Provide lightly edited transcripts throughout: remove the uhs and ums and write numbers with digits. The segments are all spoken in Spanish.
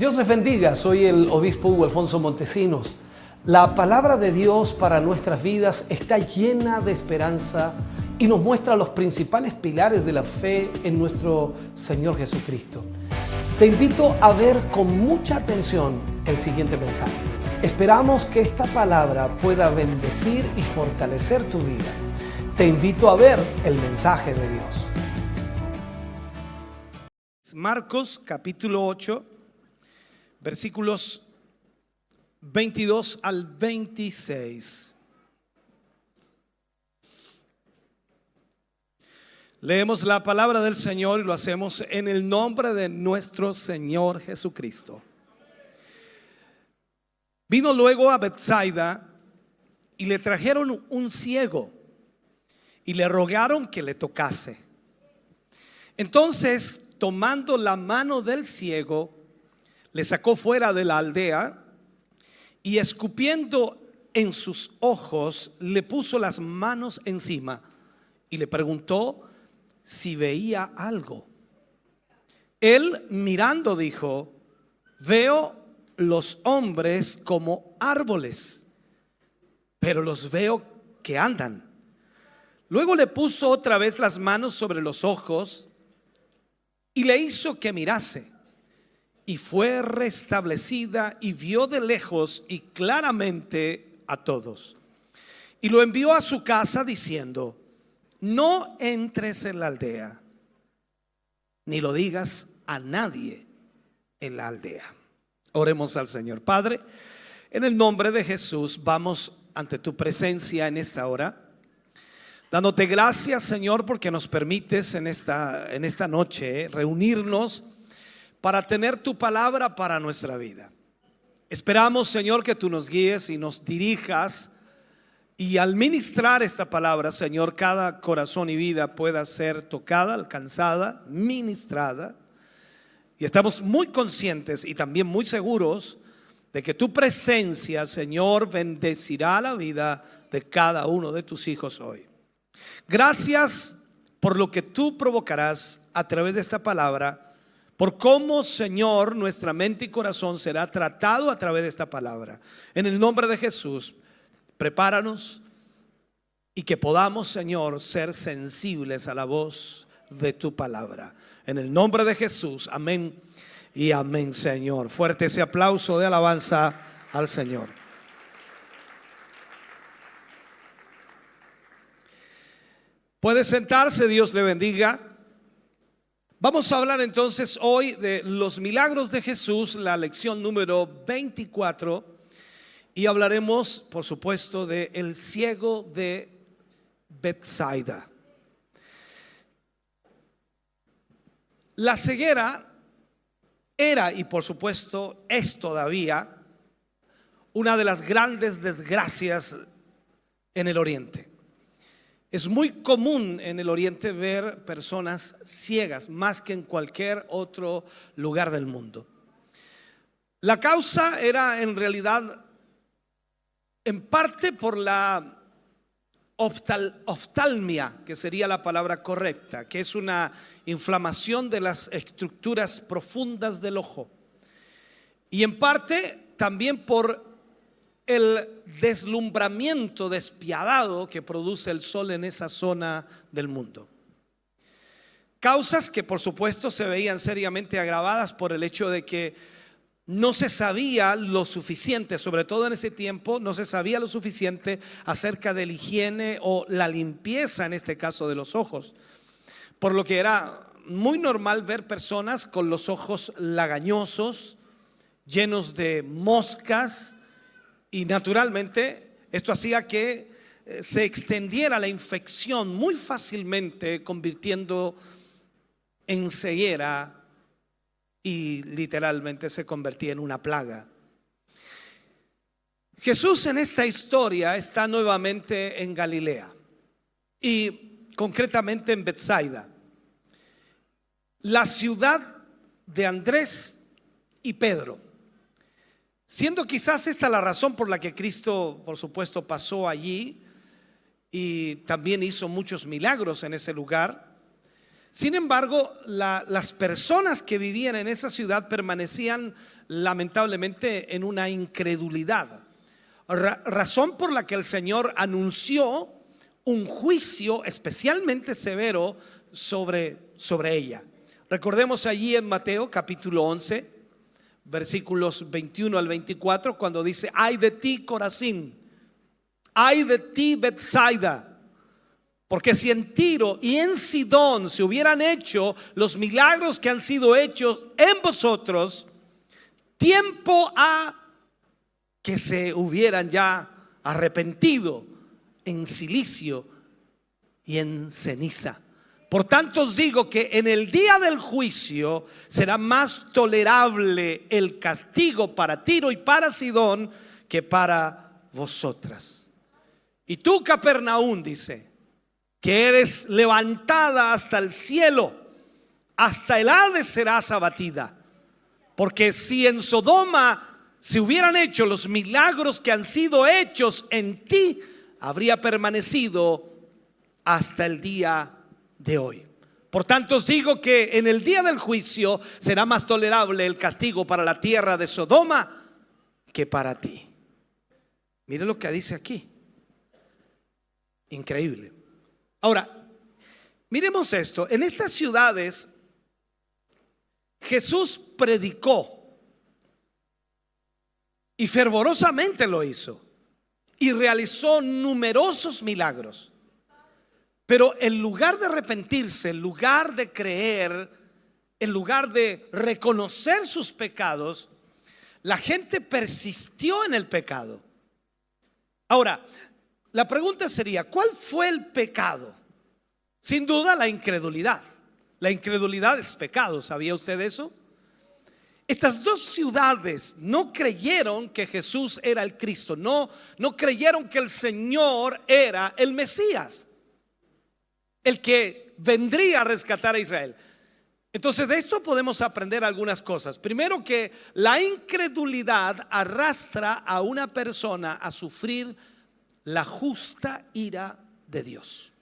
Dios les bendiga, soy el obispo Hugo Alfonso Montesinos. La palabra de Dios para nuestras vidas está llena de esperanza y nos muestra los principales pilares de la fe en nuestro Señor Jesucristo. Te invito a ver con mucha atención el siguiente mensaje. Esperamos que esta palabra pueda bendecir y fortalecer tu vida. Te invito a ver el mensaje de Dios. Marcos capítulo 8, versículos 22 al 26. Leemos la palabra del Señor y lo hacemos en el nombre de nuestro Señor Jesucristo. Vino luego a Betsaida y le trajeron un ciego y le rogaron que le tocase. Entonces, tomando la mano del ciego, le sacó fuera de la aldea y escupiendo en sus ojos, le puso las manos encima y le preguntó si veía algo. Él mirando dijo: veo los hombres como árboles, pero los veo que andan. Luego le puso otra vez las manos sobre los ojos y le hizo que mirase, y fue restablecida y vio de lejos y claramente a todos. Y lo envió a su casa diciendo: no entres en la aldea, ni lo digas a nadie en la aldea. Oremos al Señor. Padre, en el nombre de Jesús vamos ante tu presencia en esta hora, dándote gracias, Señor, porque nos permites en esta noche reunirnos para tener tu palabra para nuestra vida. Esperamos, Señor, que tú nos guíes y nos dirijas, y al ministrar esta palabra, Señor, cada corazón y vida pueda ser tocada, alcanzada, ministrada. Y estamos muy conscientes y también muy seguros de que tu presencia, Señor, bendecirá la vida de cada uno de tus hijos hoy. Gracias por lo que tú provocarás a través de esta palabra, por cómo, Señor, nuestra mente y corazón será tratado a través de esta palabra. En el nombre de Jesús, prepáranos y que podamos, Señor, ser sensibles a la voz de tu palabra. En el nombre de Jesús, amén y amén, Señor. Fuerte ese aplauso de alabanza al Señor. Puede sentarse, Dios le bendiga. Vamos a hablar entonces hoy de los milagros de Jesús, la lección número 24, y hablaremos, por supuesto, de el ciego de Betsaida. La ceguera era, y por supuesto es todavía, una de las grandes desgracias en el Oriente. Es muy común en el Oriente ver personas ciegas, más que en cualquier otro lugar del mundo. La causa era en realidad en parte por la oftalmia, que sería la palabra correcta, que es una inflamación de las estructuras profundas del ojo, y en parte también por el deslumbramiento despiadado que produce el sol en esa zona del mundo. Causas que por supuesto se veían seriamente agravadas por el hecho de que no se sabía lo suficiente, sobre todo en ese tiempo, no se sabía lo suficiente acerca de la higiene o la limpieza, en este caso de los ojos, por lo que era muy normal ver personas con los ojos lagañosos, llenos de moscas, y naturalmente esto hacía que se extendiera la infección muy fácilmente, convirtiendo en ceguera, y literalmente se convertía en una plaga. Jesús en esta historia está nuevamente en Galilea, y concretamente en Betsaida, la ciudad de Andrés y Pedro, siendo quizás esta la razón por la que Cristo, por supuesto, pasó allí y también hizo muchos milagros en ese lugar. Sin embargo, las personas que vivían en esa ciudad permanecían lamentablemente en una incredulidad, razón por la que el Señor anunció un juicio especialmente severo sobre ella. Recordemos allí en Mateo capítulo 11, versículos 21 al 24, cuando dice: ay de ti, Corazín, ay de ti, Betsaida, porque si en Tiro y en Sidón se hubieran hecho los milagros que han sido hechos en vosotros, tiempo ha que se hubieran ya arrepentido en cilicio y en ceniza. Por tanto os digo que en el día del juicio será más tolerable el castigo para Tiro y para Sidón que para vosotras. Y tú, Capernaum, dice, que eres levantada hasta el cielo, hasta el Hades serás abatida. Porque si en Sodoma se hubieran hecho los milagros que han sido hechos en ti, habría permanecido hasta el día de hoy. Por tanto os digo que en el día del juicio será más tolerable el castigo para la tierra de Sodoma que para ti. Mire lo que dice aquí. Increíble. Ahora, miremos esto. En estas ciudades Jesús predicó y fervorosamente lo hizo y realizó numerosos milagros. Pero en lugar de arrepentirse, en lugar de creer, en lugar de reconocer sus pecados, la gente persistió en el pecado. Ahora, la pregunta sería: ¿cuál fue el pecado? Sin duda, la incredulidad. La incredulidad es pecado, ¿sabía usted eso? Estas dos ciudades no creyeron que Jesús era el Cristo, no creyeron que el Señor era el Mesías, el que vendría a rescatar a Israel. Entonces, de esto podemos aprender algunas cosas. Primero, que la incredulidad arrastra a una persona a sufrir la justa ira de Dios.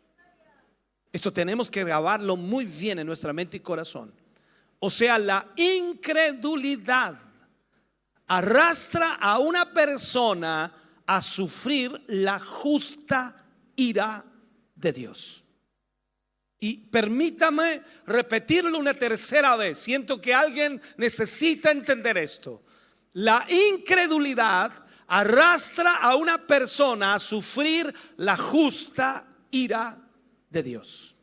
Esto tenemos que grabarlo muy bien en nuestra mente y corazón. O sea, la incredulidad arrastra a una persona a sufrir la justa ira de Dios. Y permítame repetirlo una tercera vez. Siento que alguien necesita entender esto. La incredulidad arrastra a una persona a sufrir la justa ira de Dios.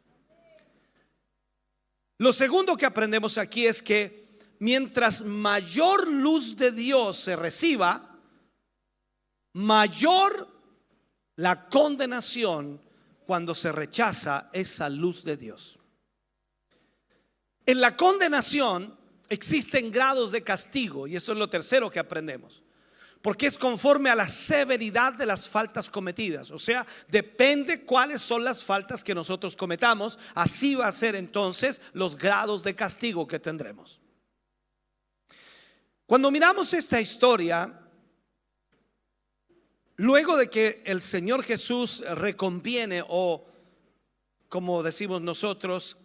Lo segundo que aprendemos aquí es que mientras mayor luz de Dios se reciba, mayor la condenación cuando se rechaza esa luz de Dios. En la condenación existen grados de castigo, y eso es lo tercero que aprendemos, porque es conforme a la severidad de las faltas cometidas. O sea, depende cuáles son las faltas que nosotros cometamos, así va a ser entonces los grados de castigo que tendremos. Cuando miramos esta historia, luego de que el Señor Jesús reconviene, o como decimos nosotros,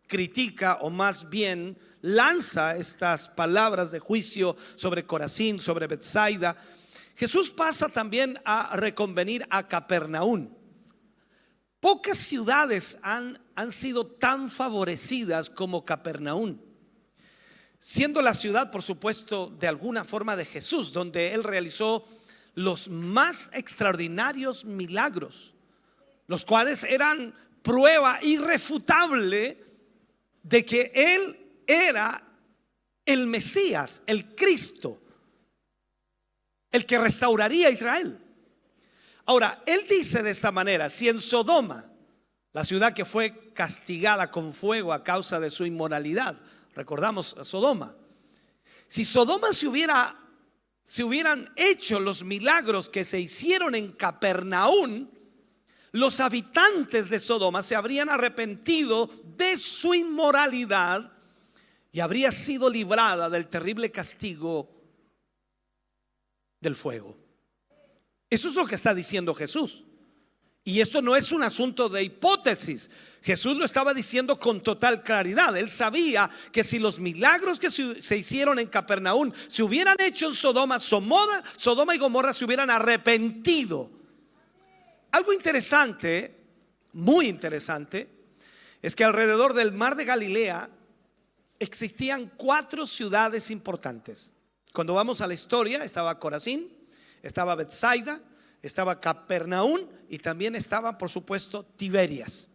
critica, o más bien lanza estas palabras de juicio sobre Corazín, sobre Betsaida, Jesús pasa también a reconvenir a Capernaum. Pocas ciudades han sido tan favorecidas como Capernaum, siendo la ciudad, por supuesto, de alguna forma de Jesús, donde Él realizó los más extraordinarios milagros, los cuales eran prueba irrefutable de que Él era el Mesías, el Cristo, el que restauraría a Israel. Ahora, Él dice de esta manera: si en Sodoma, la ciudad que fue castigada con fuego a causa de su inmoralidad, recordamos a Sodoma, si Sodoma se hubieran hecho los milagros que se hicieron en Capernaum, los habitantes de Sodoma se habrían arrepentido de su inmoralidad y habría sido librada del terrible castigo del fuego. Eso es lo que está diciendo Jesús. Y esto no es un asunto de hipótesis. Jesús lo estaba diciendo con total claridad. Él sabía que si los milagros que se hicieron en Capernaum se hubieran hecho en Sodoma, Sodoma y Gomorra se hubieran arrepentido. Algo interesante, muy interesante, es que alrededor del mar de Galilea existían 4 ciudades importantes. Cuando vamos a la historia, estaba Corazín, estaba Betsaida, estaba Capernaum y también estaba, por supuesto, Tiberias.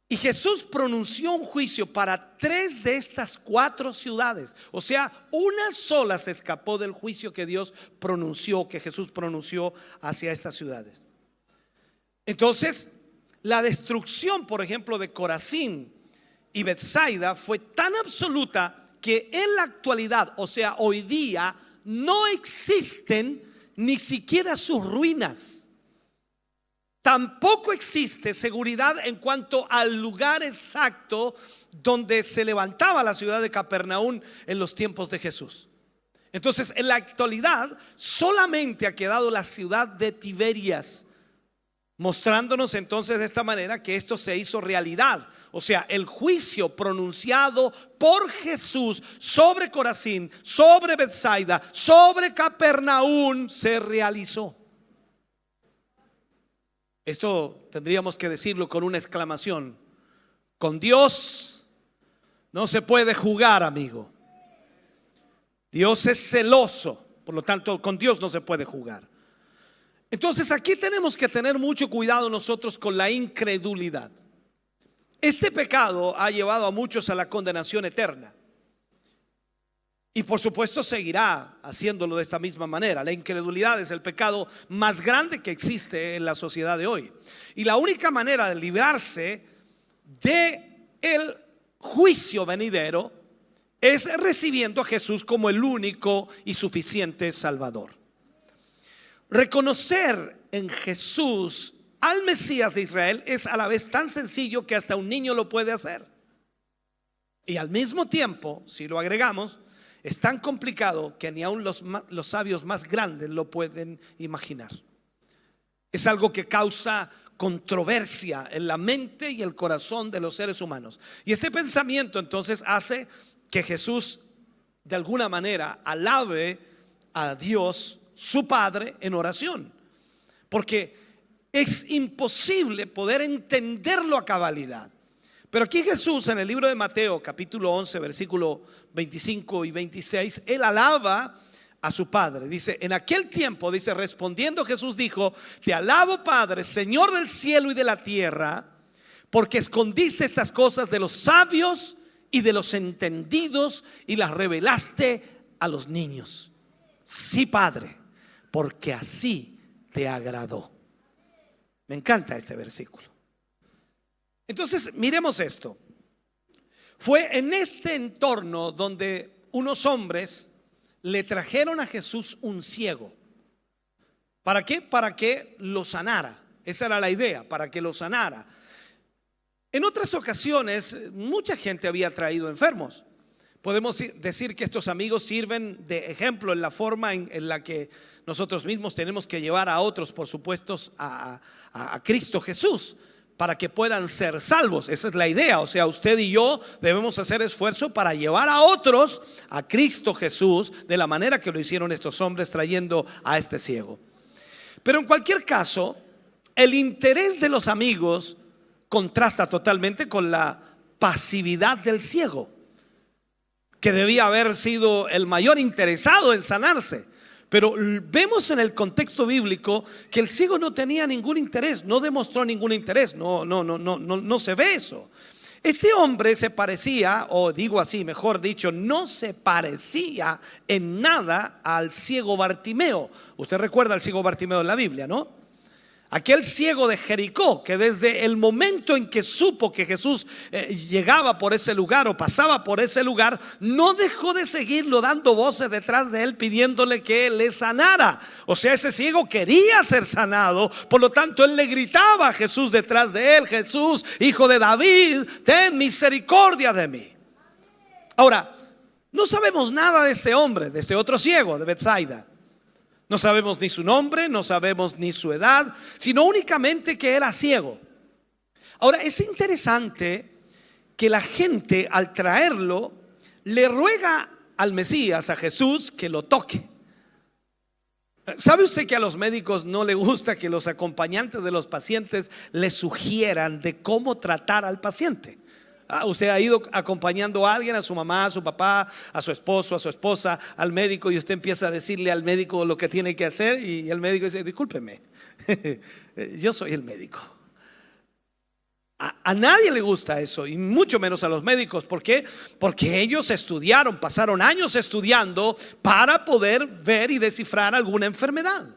Y Jesús pronunció un juicio para 3 de estas 4 ciudades. O sea, una sola se escapó del juicio que Dios pronunció, que Jesús pronunció hacia estas ciudades. Entonces, la destrucción, por ejemplo, de Corazín y Betsaida fue tan absoluta que en la actualidad, o sea, hoy día, no existen ni siquiera sus ruinas. Tampoco existe seguridad en cuanto al lugar exacto donde se levantaba la ciudad de Capernaum en los tiempos de Jesús. Entonces, en la actualidad solamente ha quedado la ciudad de Tiberias, mostrándonos entonces de esta manera que esto se hizo realidad. O sea, el juicio pronunciado por Jesús sobre Corazín, sobre Betsaida, sobre Capernaum se realizó. Esto tendríamos que decirlo con una exclamación: con Dios no se puede jugar, amigo. Dios es celoso, por lo tanto con Dios no se puede jugar. Entonces aquí tenemos que tener mucho cuidado nosotros con la incredulidad. Este pecado ha llevado a muchos a la condenación eterna. Y por supuesto seguirá haciéndolo de esta misma manera. La incredulidad es el pecado más grande que existe en la sociedad de hoy. Y la única manera de librarse de el juicio venidero es recibiendo a Jesús como el único y suficiente Salvador. Reconocer en Jesús al Mesías de Israel es a la vez tan sencillo que hasta un niño lo puede hacer. Y al mismo tiempo, si lo agregamos, es tan complicado que ni aun los sabios más grandes lo pueden imaginar. Es algo que causa controversia en la mente y el corazón de los seres humanos. Y este pensamiento entonces hace que Jesús de alguna manera alabe a Dios, su Padre, en oración. Porque es imposible poder entenderlo a cabalidad. Pero aquí Jesús, en el libro de Mateo capítulo 11 versículo 25 y 26, él alaba a su Padre. Dice: en aquel tiempo, dice, respondiendo Jesús dijo: te alabo, Padre, Señor del cielo y de la tierra, porque escondiste estas cosas de los sabios y de los entendidos y las revelaste a los niños. Sí, Padre, porque así te agradó. Me encanta este versículo. Entonces, miremos esto. Fue en este entorno donde unos hombres le trajeron a Jesús un ciego. ¿Para qué? Para que lo sanara. Esa era la idea, para que lo sanara. En otras ocasiones, mucha gente había traído enfermos. Podemos decir que estos amigos sirven de ejemplo en la forma en la que nosotros mismos tenemos que llevar a otros, por supuesto, a Cristo Jesús, para que puedan ser salvos. Esa es la idea. O sea, usted y yo debemos hacer esfuerzo para llevar a otros a Cristo Jesús de la manera que lo hicieron estos hombres trayendo a este ciego. Pero en cualquier caso, el interés de los amigos contrasta totalmente con la pasividad del ciego, que debía haber sido el mayor interesado en sanarse. Pero vemos en el contexto bíblico que el ciego no tenía ningún interés, no demostró ningún interés, no se ve eso. Este hombre se parecía, o digo así, mejor dicho, no se parecía en nada al ciego Bartimeo. Usted recuerda al ciego Bartimeo en la Biblia, ¿no? Aquel ciego de Jericó, que desde el momento en que supo que Jesús llegaba por ese lugar o pasaba por ese lugar, no dejó de seguirlo, dando voces detrás de él pidiéndole que le sanara. O sea, ese ciego quería ser sanado, por lo tanto él le gritaba a Jesús detrás de él: Jesús, hijo de David, ten misericordia de mí. Ahora, no sabemos nada de este hombre, de este otro ciego de Betsaida. No sabemos ni su nombre, no sabemos ni su edad, sino únicamente que era ciego. Ahora, es interesante que la gente al traerlo le ruega al Mesías, a Jesús, que lo toque. ¿Sabe usted que a los médicos no les gusta que los acompañantes de los pacientes les sugieran de cómo tratar al paciente? Usted ha ido acompañando a alguien, a su mamá, a su papá, a su esposo, a su esposa, al médico, y usted empieza a decirle al médico lo que tiene que hacer, y el médico dice: discúlpeme, yo soy el médico. A nadie le gusta eso, y mucho menos a los médicos. ¿Por qué? Porque ellos estudiaron, pasaron años estudiando para poder ver y descifrar alguna enfermedad.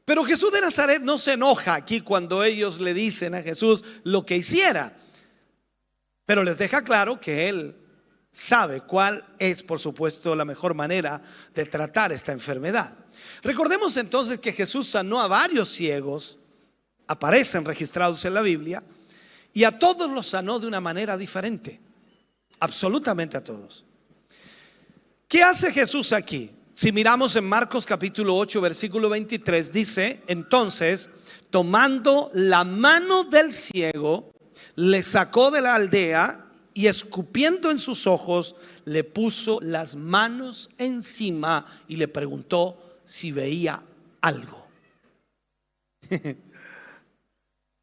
Pero Jesús de Nazaret no se enoja aquí cuando ellos le dicen a Jesús lo que hiciera, pero les deja claro que Él sabe cuál es, por supuesto, la mejor manera de tratar esta enfermedad. Recordemos entonces que Jesús sanó a varios ciegos, aparecen registrados en la Biblia, y a todos los sanó de una manera diferente, absolutamente a todos. ¿Qué hace Jesús aquí? Si miramos en Marcos capítulo 8 versículo 23, dice: entonces, tomando la mano del ciego, le sacó de la aldea y escupiendo en sus ojos, le puso las manos encima y le preguntó si veía algo.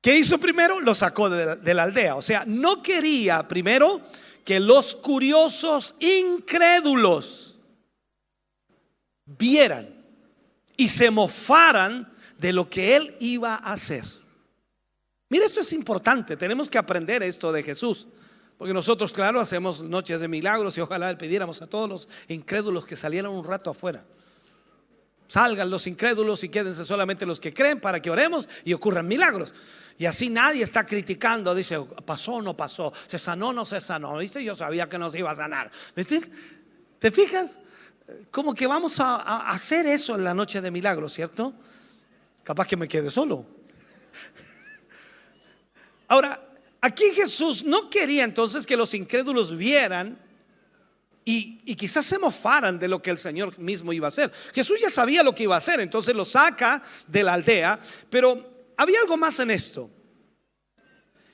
¿Qué hizo primero? Lo sacó de la aldea. O sea, no quería primero que los curiosos incrédulos vieran y se mofaran de lo que Él iba a hacer. Mira, esto es importante. Tenemos que aprender esto de Jesús, porque nosotros, claro, hacemos noches de milagros y ojalá le pidiéramos a todos los incrédulos que salieran un rato afuera. Salgan los incrédulos y quédense solamente los que creen, para que oremos y ocurran milagros. Y así nadie está criticando, dice: pasó o no pasó, se sanó o no se sanó. ¿Viste? Yo sabía que nos iba a sanar. ¿Viste? ¿Te fijas? Como que vamos a hacer eso en la noche de milagros, ¿cierto? Capaz que me quede solo. Ahora, aquí Jesús no quería entonces que los incrédulos vieran y quizás se mofaran de lo que el Señor mismo iba a hacer. Jesús ya sabía lo que iba a hacer, entonces lo saca de la aldea. Pero había algo más en esto.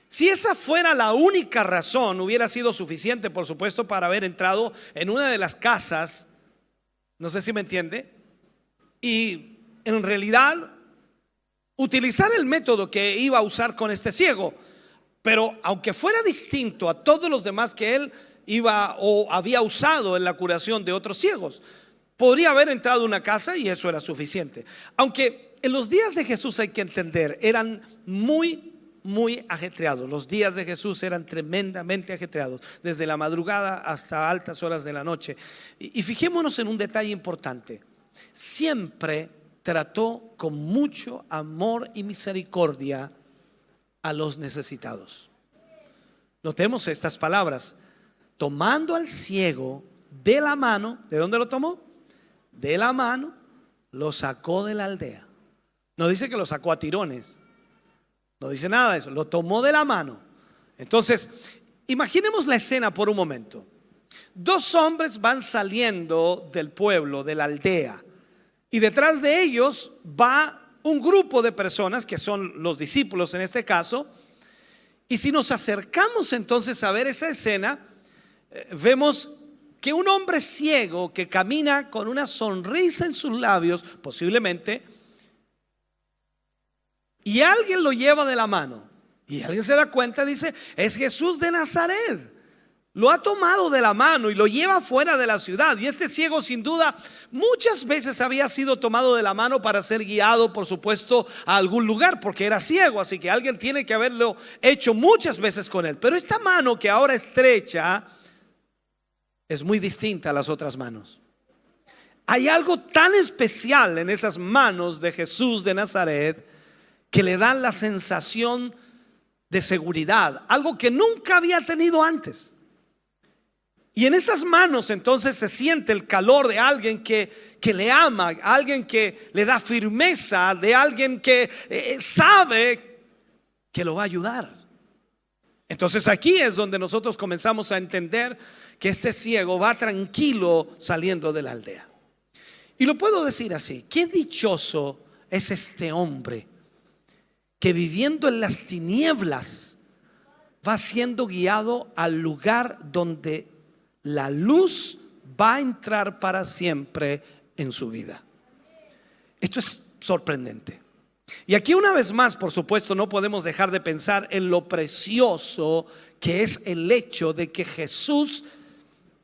Si esa fuera la única razón, hubiera sido suficiente, por supuesto, para haber entrado en una de las casas, no sé si me entiende, y en realidad utilizar el método que iba a usar con este ciego. Pero aunque fuera distinto a todos los demás que él iba o había usado en la curación de otros ciegos, podría haber entrado a una casa y eso era suficiente. Aunque en los días de Jesús, hay que entender, eran muy ajetreados. Los días de Jesús eran tremendamente ajetreados, desde la madrugada hasta altas horas de la noche. Y fijémonos en un detalle importante: siempre trató con mucho amor y misericordia a los necesitados. Notemos estas palabras: tomando al ciego de la mano. ¿De dónde lo tomó? De la mano, lo sacó de la aldea. No dice que lo sacó a tirones, no dice nada de eso, lo tomó de la mano. Entonces, imaginemos la escena por un momento. Dos hombres van saliendo del pueblo, de la aldea, y detrás de ellos va un grupo de personas que son los discípulos en este caso. Y si nos acercamos entonces a ver esa escena, vemos que un hombre ciego que camina con una sonrisa en sus labios, posiblemente, y alguien lo lleva de la mano, y alguien se da cuenta, dice: es Jesús de Nazaret. Lo ha tomado de la mano y lo lleva fuera de la ciudad. Y este ciego, sin duda, muchas veces había sido tomado de la mano para ser guiado, por supuesto, a algún lugar, porque era ciego. Así que alguien tiene que haberlo hecho muchas veces con él. Pero esta mano que ahora estrecha es muy distinta a las otras manos. Hay algo tan especial en esas manos de Jesús de Nazaret que le dan la sensación de seguridad, algo que nunca había tenido antes. Y en esas manos entonces se siente el calor de alguien que le ama, alguien que le da firmeza, de alguien que sabe que lo va a ayudar. Entonces aquí es donde nosotros comenzamos a entender que este ciego va tranquilo saliendo de la aldea. Y lo puedo decir así: qué dichoso es este hombre que viviendo en las tinieblas va siendo guiado al lugar donde la luz va a entrar para siempre en su vida. Esto es sorprendente. Y aquí una vez más, por supuesto, no podemos dejar de pensar en lo precioso que es el hecho de que Jesús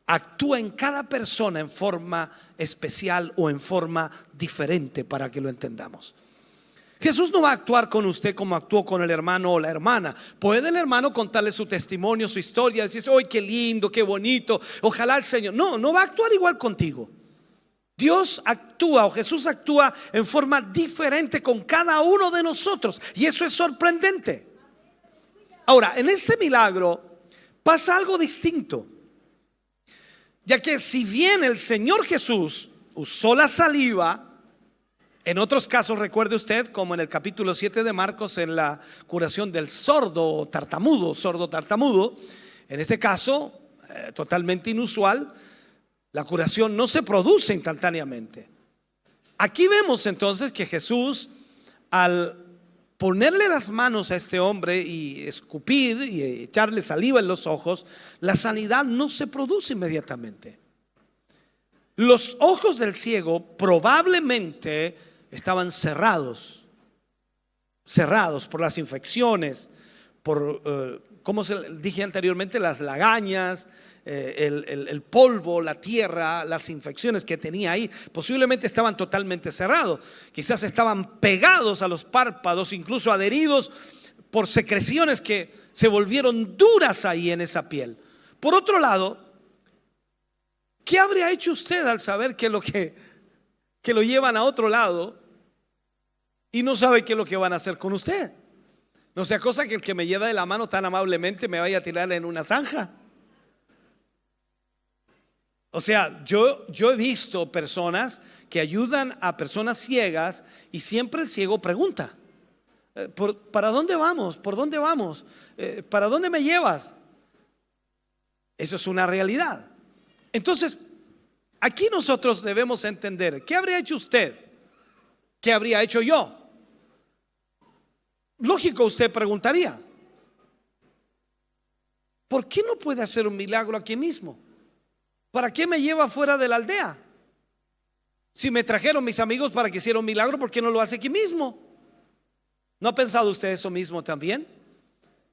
actúa en cada persona en forma especial o en forma diferente, para que lo entendamos. Jesús no va a actuar con usted como actuó con el hermano o la hermana. Puede el hermano contarle su testimonio, su historia, decir: ¡ay, qué lindo, qué bonito! Ojalá el Señor. No va a actuar igual contigo. Dios actúa, o Jesús actúa en forma diferente con cada uno de nosotros, y eso es sorprendente. Ahora, en este milagro pasa algo distinto, ya que si bien el Señor Jesús usó la saliva, en otros casos, recuerde usted, como en el capítulo 7 de Marcos, en la curación del sordo tartamudo, en este caso, totalmente inusual, la curación no se produce instantáneamente. Aquí vemos entonces que Jesús, al ponerle las manos a este hombre y escupir y echarle saliva en los ojos, la sanidad no se produce inmediatamente. Los ojos del ciego probablemente estaban cerrados por las infecciones, por, como dije anteriormente, las lagañas, el polvo, la tierra, las infecciones que tenía ahí. Posiblemente estaban totalmente cerrados, quizás estaban pegados a los párpados, incluso adheridos por secreciones que se volvieron duras ahí en esa piel. Por otro lado, ¿qué habría hecho usted al saber que lo llevan a otro lado y no sabe qué es lo que van a hacer con usted? No sea cosa que el que me lleva de la mano tan amablemente me vaya a tirar en una zanja. O sea, yo he visto personas que ayudan a personas ciegas y siempre el ciego pregunta: ¿para dónde vamos? ¿Por dónde vamos? ¿Para dónde me llevas? Eso es una realidad. Entonces, aquí nosotros debemos entender: ¿qué habría hecho usted? ¿Qué habría hecho yo? Lógico, usted preguntaría: ¿por qué no puede hacer un milagro aquí mismo? ¿Para qué me lleva fuera de la aldea? Si me trajeron mis amigos para que hiciera un milagro, ¿por qué no lo hace aquí mismo? ¿No ha pensado usted eso mismo también?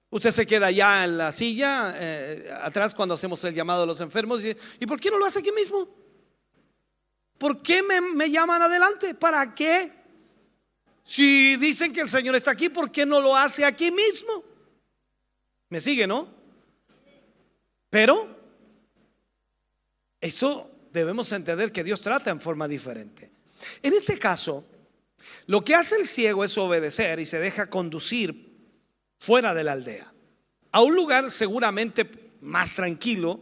Usted se queda allá en la silla, atrás, cuando hacemos el llamado a los enfermos, ¿y por qué no lo hace aquí mismo? ¿Por qué me llaman adelante? ¿Para qué? Si dicen que el Señor está aquí, ¿por qué no lo hace aquí mismo? ¿Me sigue, no? Pero eso debemos entender, que Dios trata en forma diferente. En este caso, lo que hace el ciego es obedecer y se deja conducir fuera de la aldea, a un lugar seguramente más tranquilo.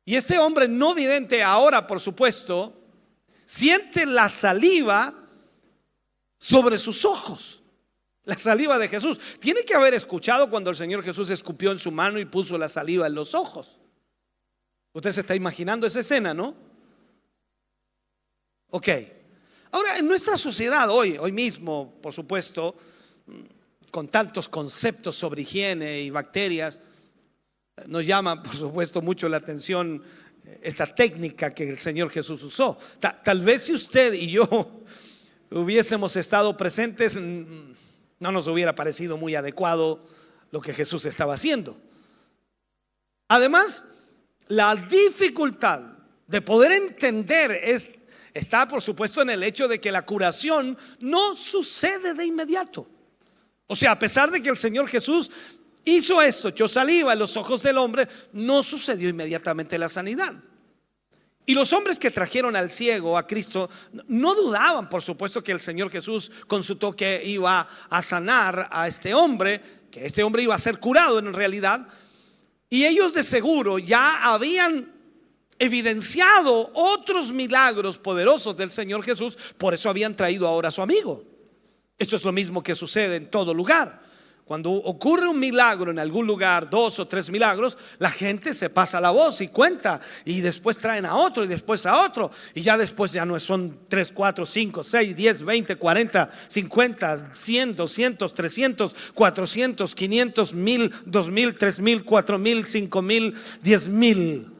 Y este hombre no vidente ahora, por supuesto, siente la saliva sobre sus ojos, la saliva de Jesús. Tiene que haber escuchado cuando el Señor Jesús escupió en su mano y puso la saliva en los ojos. Usted se está imaginando esa escena, ¿no? Ok. Ahora, en nuestra sociedad hoy mismo, por supuesto, con tantos conceptos sobre higiene y bacterias, nos llama, por supuesto, mucho la atención esta técnica que el Señor Jesús usó. Tal vez si usted y yo hubiésemos estado presentes, no nos hubiera parecido muy adecuado lo que Jesús estaba haciendo. Además, la dificultad de poder entender está, por supuesto, en el hecho de que la curación no sucede de inmediato. O sea, a pesar de que el Señor Jesús hizo esto, echó saliva en los ojos del hombre, no sucedió inmediatamente la sanidad. Y los hombres que trajeron al ciego a Cristo no dudaban, por supuesto, que el Señor Jesús con su toque iba a sanar a este hombre, que este hombre iba a ser curado en realidad. Y ellos de seguro ya habían evidenciado otros milagros poderosos del Señor Jesús, por eso habían traído ahora a su amigo. Esto es lo mismo que sucede en todo lugar. Cuando ocurre un milagro en algún lugar, 2 o 3 milagros, la gente se pasa la voz y cuenta, y después traen a otro y después a otro, y ya después ya no son 3, 4, 5, 6, 10, 20, 40, 50, 100, 200, 300, 400, 500, 1000, 2000, 3000, 4000, 5000, 10000.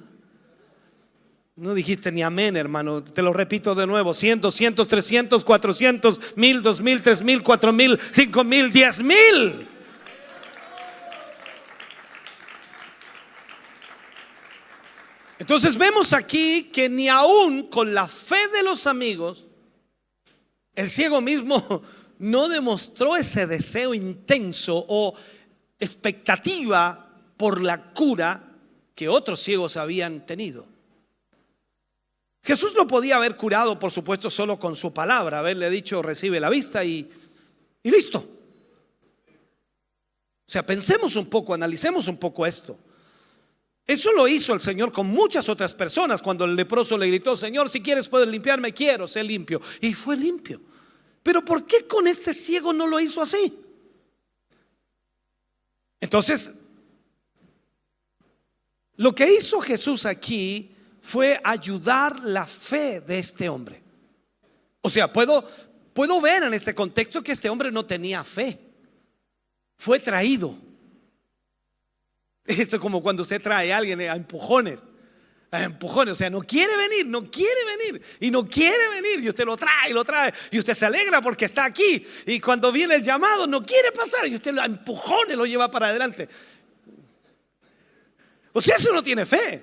No dijiste ni amén, hermano. Te lo repito de nuevo: 100, 200, 300, 400, 1000, 2000, 3000, 4000, 5000, 10000. Entonces vemos aquí que ni aún con la fe de los amigos, el ciego mismo no demostró ese deseo intenso o expectativa por la cura que otros ciegos habían tenido. Jesús no podía haber curado, por supuesto, solo con su palabra, haberle dicho recibe la vista y listo. O sea, pensemos un poco, analicemos un poco esto. Eso lo hizo el Señor con muchas otras personas. Cuando el leproso le gritó: Señor, si quieres puedes limpiarme, quiero ser limpio. Y fue limpio. Pero ¿por qué con este ciego no lo hizo así? Entonces, lo que hizo Jesús aquí fue ayudar la fe de este hombre. O sea, puedo ver en este contexto que este hombre no tenía fe. Fue traído. Esto es como cuando usted trae a alguien a empujones. O sea, no quiere venir y no quiere venir, y usted lo trae y usted se alegra porque está aquí, y cuando viene el llamado no quiere pasar y usted a empujones lo lleva para adelante. O sea, eso no tiene fe.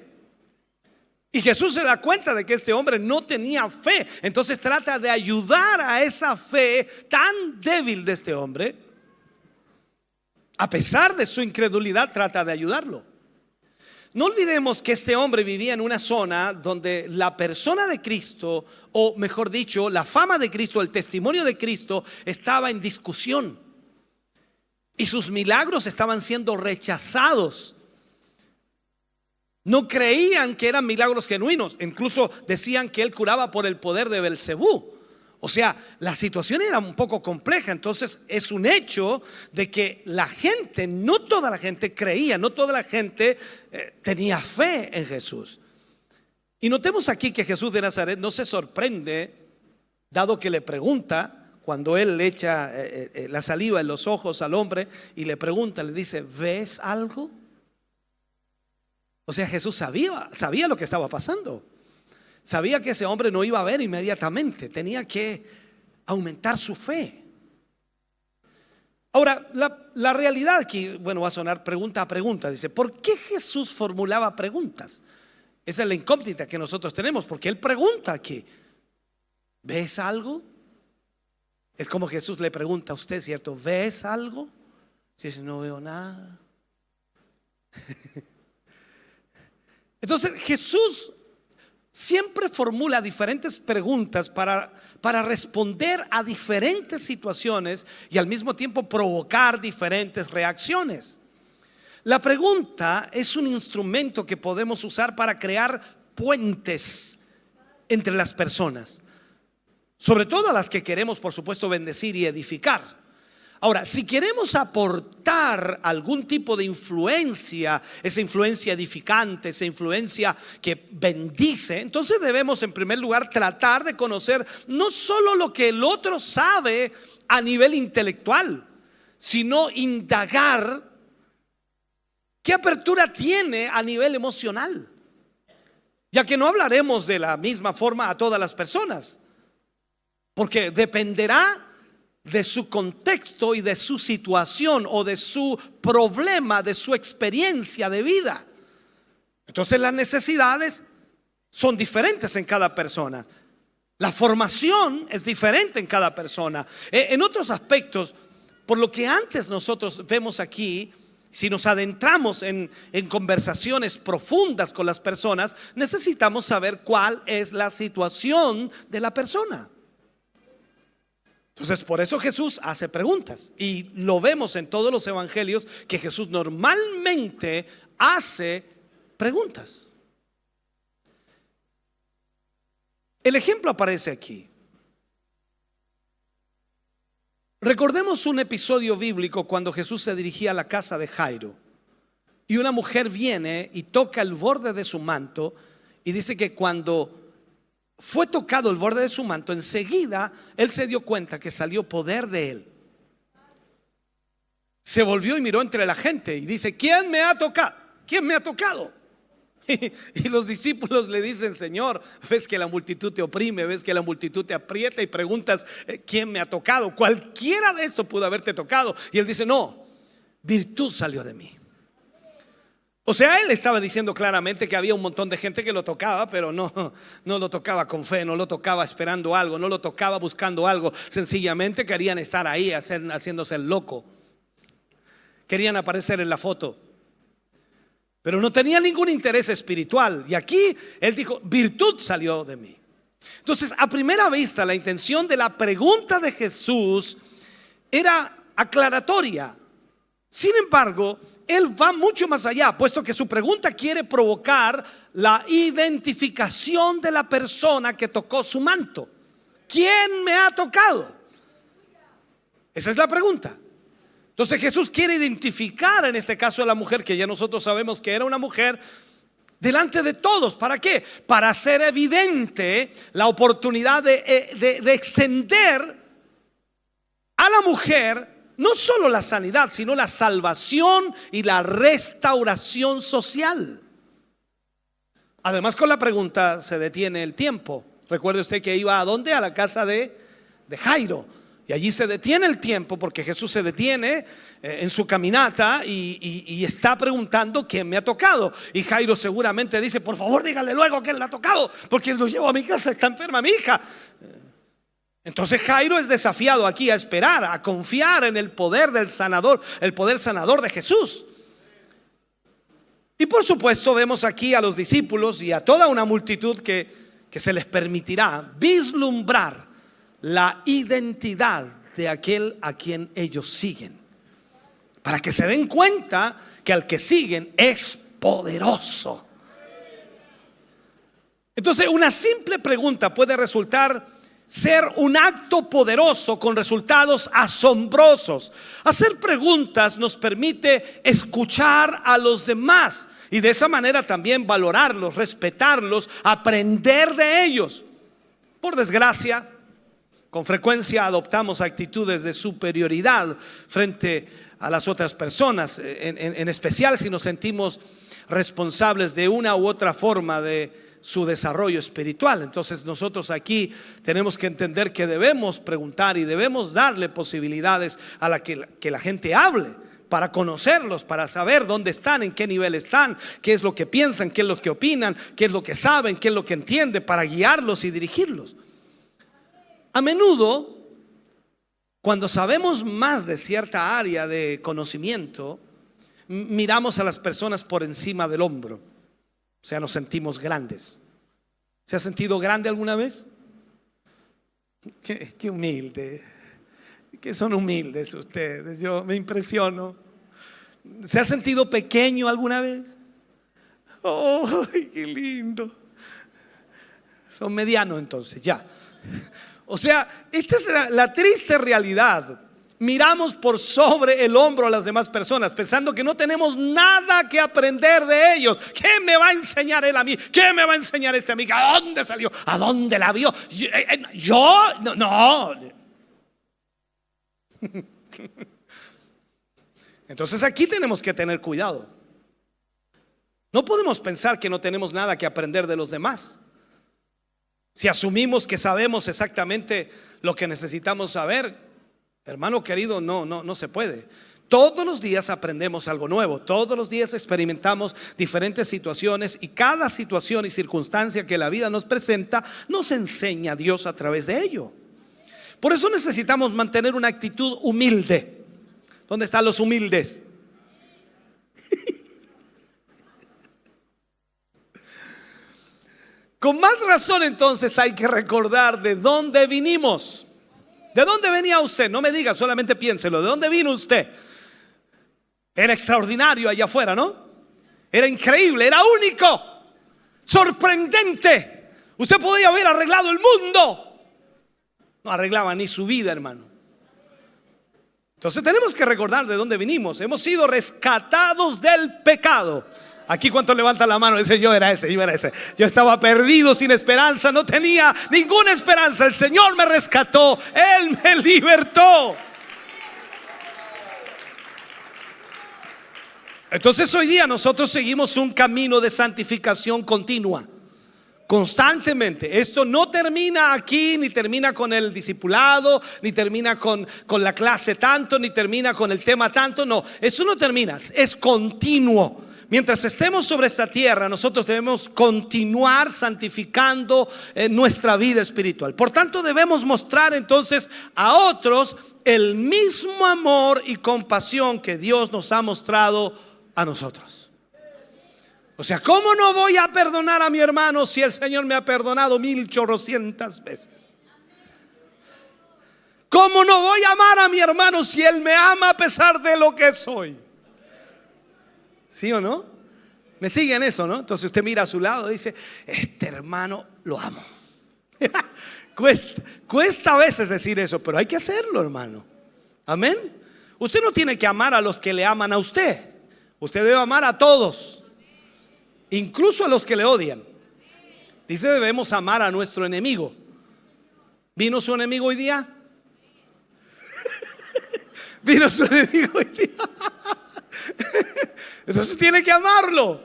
Y Jesús se da cuenta de que este hombre no tenía fe. Entonces trata de ayudar a esa fe tan débil de este hombre. A pesar de su incredulidad, trata de ayudarlo. No olvidemos que este hombre vivía en una zona donde la persona de Cristo, o mejor dicho, la fama de Cristo, el testimonio de Cristo, estaba en discusión. Y sus milagros estaban siendo rechazados. No creían que eran milagros genuinos. Incluso decían que él curaba por el poder de Belcebú. O sea, la situación era un poco compleja. Entonces es un hecho de que la gente, no toda la gente creía, no toda la gente tenía fe en Jesús. Y notemos aquí que Jesús de Nazaret no se sorprende, dado que le pregunta, cuando él le echa la saliva en los ojos al hombre y le pregunta, le dice: ¿ves algo? O sea, Jesús sabía lo que estaba pasando. Sabía que ese hombre no iba a ver inmediatamente. Tenía que aumentar su fe. Ahora, la realidad aquí, bueno, va a sonar pregunta a pregunta. Dice: ¿por qué Jesús formulaba preguntas? Esa es la incógnita que nosotros tenemos, porque él pregunta aquí: ¿ves algo? Es como Jesús le pregunta a usted, ¿cierto? ¿Ves algo? Si dice: no veo nada. Entonces Jesús siempre formula diferentes preguntas para responder a diferentes situaciones y al mismo tiempo provocar diferentes reacciones. La pregunta es un instrumento que podemos usar para crear puentes entre las personas, sobre todo a las que queremos, por supuesto, bendecir y edificar. Ahora, si queremos aportar algún tipo de influencia, esa influencia edificante, esa influencia que bendice, entonces debemos en primer lugar tratar de conocer no solo lo que el otro sabe a nivel intelectual, sino indagar qué apertura tiene a nivel emocional, ya que no hablaremos de la misma forma a todas las personas, porque dependerá de su contexto y de su situación o de su problema, de su experiencia de vida. Entonces las necesidades son diferentes en cada persona. La formación es diferente en cada persona. En otros aspectos, por lo que antes nosotros vemos aquí, si nos adentramos en conversaciones profundas con las personas, necesitamos saber cuál es la situación de la persona. Entonces, por eso Jesús hace preguntas, y lo vemos en todos los evangelios que Jesús normalmente hace preguntas. El ejemplo aparece aquí. Recordemos un episodio bíblico cuando Jesús se dirigía a la casa de Jairo y una mujer viene y toca el borde de su manto, y dice que cuando fue tocado el borde de su manto, enseguida él se dio cuenta que salió poder de él. Se volvió y miró entre la gente y dice: ¿quién me ha tocado? ¿Quién me ha tocado? Y los discípulos le dicen: Señor, ves que la multitud te oprime, ves que la multitud te aprieta y preguntas: ¿quién me ha tocado? Cualquiera de estos pudo haberte tocado. Y él dice: no, virtud salió de mí. O sea, él estaba diciendo claramente que había un montón de gente que lo tocaba, pero no lo tocaba con fe, no lo tocaba esperando algo, no lo tocaba buscando algo. Sencillamente querían estar ahí haciéndose el loco, querían aparecer en la foto, pero no tenía ningún interés espiritual. Y aquí él dijo: virtud salió de mí. Entonces, a primera vista, la intención de la pregunta de Jesús era aclaratoria. Sin embargo, él va mucho más allá, puesto que su pregunta quiere provocar la identificación de la persona que tocó su manto. ¿Quién me ha tocado? Esa es la pregunta. Entonces Jesús quiere identificar en este caso a la mujer, que ya nosotros sabemos que era una mujer, delante de todos. ¿Para qué? Para hacer evidente la oportunidad de extender a la mujer no solo la sanidad, sino la salvación y la restauración social. Además, con la pregunta se detiene el tiempo. Recuerde usted que iba ¿a dónde? A la casa de Jairo. Y allí se detiene el tiempo, porque Jesús se detiene en su caminata y está preguntando: ¿quién me ha tocado? Y Jairo seguramente dice: por favor, dígale luego que él le ha tocado, porque él lo llevo a mi casa, está enferma mi hija. Entonces Jairo es desafiado aquí a esperar, a confiar en el poder del sanador, el poder sanador de Jesús. Y por supuesto vemos aquí a los discípulos y a toda una multitud que se les permitirá vislumbrar la identidad de aquel a quien ellos siguen, para que se den cuenta que al que siguen es poderoso. Entonces, una simple pregunta puede resultar ser un acto poderoso con resultados asombrosos. Hacer preguntas nos permite escuchar a los demás y de esa manera también valorarlos, respetarlos, aprender de ellos. Por desgracia, con frecuencia adoptamos actitudes de superioridad frente a las otras personas, en especial si nos sentimos responsables de una u otra forma de su desarrollo espiritual. Entonces nosotros aquí tenemos que entender que debemos preguntar y debemos darle posibilidades a la que la gente hable, para conocerlos, para saber dónde están, en qué nivel están, qué es lo que piensan, qué es lo que opinan, qué es lo que saben, qué es lo que entienden, para guiarlos y dirigirlos. A menudo, cuando sabemos más de cierta área de conocimiento, miramos a las personas por encima del hombro. O sea, nos sentimos grandes. ¿Se ha sentido grande alguna vez? Qué humilde. Que son humildes ustedes. Yo me impresiono. ¿Se ha sentido pequeño alguna vez? ¡Oh, qué lindo! Son medianos entonces, ya. O sea, esta es la triste realidad. Miramos por sobre el hombro a las demás personas, pensando que no tenemos nada que aprender de ellos. ¿Qué me va a enseñar él a mí? ¿Qué me va a enseñar este amigo? ¿A dónde salió? ¿A dónde la vio? ¿Yo? No. Entonces aquí tenemos que tener cuidado. No podemos pensar que no tenemos nada que aprender de los demás. Si asumimos que sabemos exactamente lo que necesitamos saber, hermano querido, no se puede. Todos los días aprendemos algo nuevo, todos los días experimentamos diferentes situaciones, y cada situación y circunstancia que la vida nos presenta nos enseña a Dios a través de ello. Por eso necesitamos mantener una actitud humilde. ¿Dónde están los humildes? Con más razón entonces hay que recordar de dónde vinimos. ¿De dónde venía usted? No me diga, solamente piénselo. ¿De dónde vino usted? Era extraordinario allá afuera, ¿no? Era increíble, era único, sorprendente. Usted podía haber arreglado el mundo. No arreglaba ni su vida, hermano. Entonces tenemos que recordar de dónde vinimos. Hemos sido rescatados del pecado. Aquí, ¿cuánto levanta la mano? Dice: yo era ese. Yo estaba perdido, sin esperanza, no tenía ninguna esperanza. El Señor me rescató, Él me libertó. Entonces hoy día nosotros seguimos un camino de santificación continua, constantemente. Esto no termina aquí, ni termina con el discipulado, ni termina con la clase tanto, ni termina con el tema tanto. No, eso no termina, es continuo. Mientras estemos sobre esta tierra, nosotros debemos continuar santificando nuestra vida espiritual. Por tanto, debemos mostrar entonces a otros el mismo amor y compasión que Dios nos ha mostrado a nosotros. O sea, ¿cómo no voy a perdonar a mi hermano si el Señor me ha perdonado 1800 veces? ¿Cómo no voy a amar a mi hermano si Él me ama a pesar de lo que soy? ¿Sí o no? Me siguen eso, ¿no? Entonces usted mira a su lado y dice: este hermano lo amo. Cuesta a veces decir eso, pero hay que hacerlo, hermano. Amén. Usted no tiene que amar a los que le aman a usted. Usted debe amar a todos, incluso a los que le odian. Dice: debemos amar a nuestro enemigo. ¿Vino su enemigo hoy día? ¿Vino su enemigo hoy día? Entonces tiene que amarlo.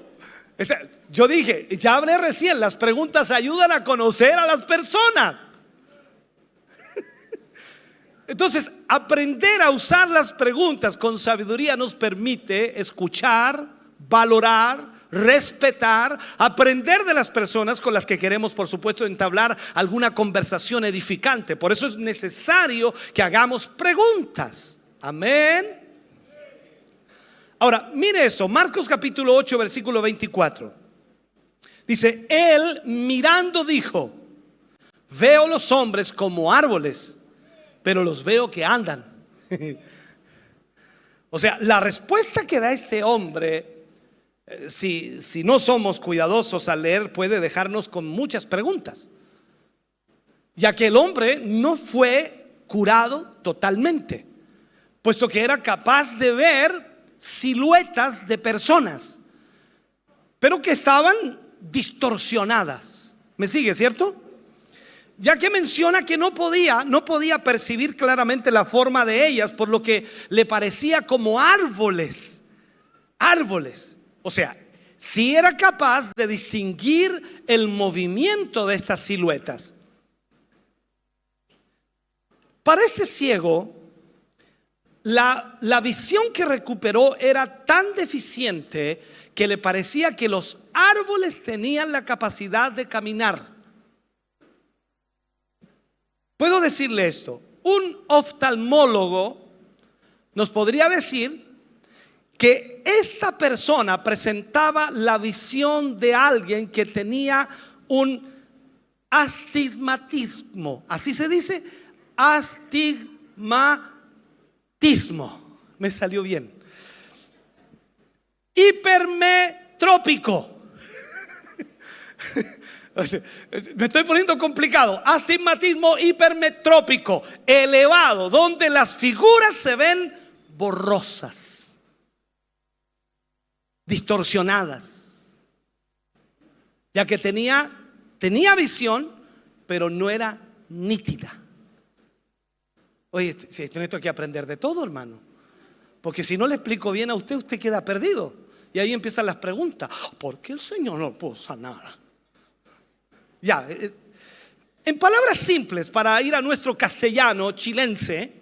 Yo dije, ya hablé recién, las preguntas ayudan a conocer a las personas. Entonces, aprender a usar las preguntas con sabiduría nos permite escuchar, valorar, respetar, aprender de las personas con las que queremos, por supuesto, entablar alguna conversación edificante. Por eso es necesario que hagamos preguntas. Amén. Ahora, mire esto, Marcos capítulo 8, versículo 24. Dice: Él mirando dijo: veo los hombres como árboles, pero los veo que andan. O sea, la respuesta que da este hombre, si no somos cuidadosos al leer, puede dejarnos con muchas preguntas, ya que el hombre no fue curado totalmente, puesto que era capaz de ver siluetas de personas, pero que estaban distorsionadas. ¿Me sigue, cierto? Ya que menciona que no podía percibir claramente la forma de ellas, por lo que le parecía como árboles. O sea, sí era capaz de distinguir el movimiento de estas siluetas. Para este ciego, la visión que recuperó era tan deficiente que le parecía que los árboles tenían la capacidad de caminar. Puedo decirle esto: un oftalmólogo nos podría decir que esta persona presentaba la visión de alguien que tenía un astigmatismo. ¿Así se dice? Astigmatismo. Me salió bien. Hipermetrópico. Me estoy poniendo complicado. Astigmatismo hipermetrópico, elevado, donde las figuras se ven borrosas, distorsionadas, ya que tenía visión, pero no era nítida. Oye, si esto hay que aprender de todo, hermano, porque si no le explico bien a usted, usted queda perdido. Y ahí empiezan las preguntas: ¿por qué el Señor no pudo sanar? Ya, en palabras simples, para ir a nuestro castellano chilense,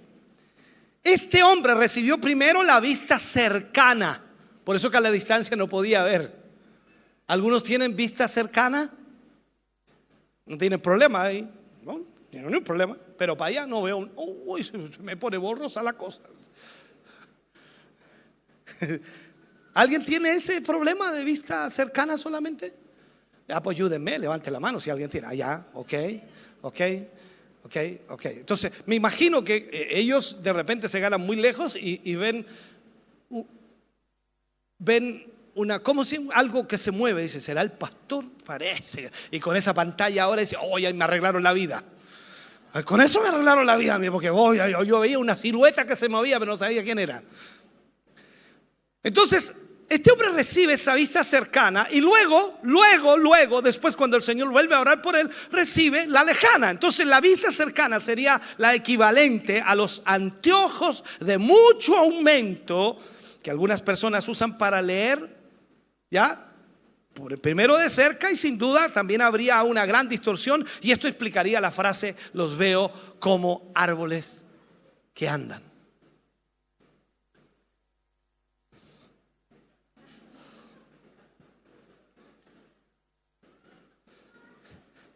este hombre recibió primero la vista cercana, por eso que a la distancia no podía ver. ¿Algunos tienen vista cercana? No tienen problema ahí, no tienen ningún problema, pero para allá no veo. Uy, se me pone borrosa la cosa. ¿Alguien tiene ese problema de vista cercana solamente? Pues ayúdenme, levante la mano si alguien tiene. Ya, ok. Entonces, me imagino que ellos de repente se ganan muy lejos y ven una, como si algo que se mueve. Dice: ¿será el pastor? Parece. Y con esa pantalla ahora dice: oh, ya me arreglaron la vida. Con eso me arreglaron la vida a mí, porque yo veía una silueta que se movía, pero no sabía quién era. Entonces, este hombre recibe esa vista cercana y luego, después cuando el Señor vuelve a orar por él, recibe la lejana. Entonces la vista cercana sería la equivalente a los anteojos de mucho aumento que algunas personas usan para leer, ¿ya? Primero de cerca, y sin duda también habría una gran distorsión, y esto explicaría la frase: los veo como árboles que andan.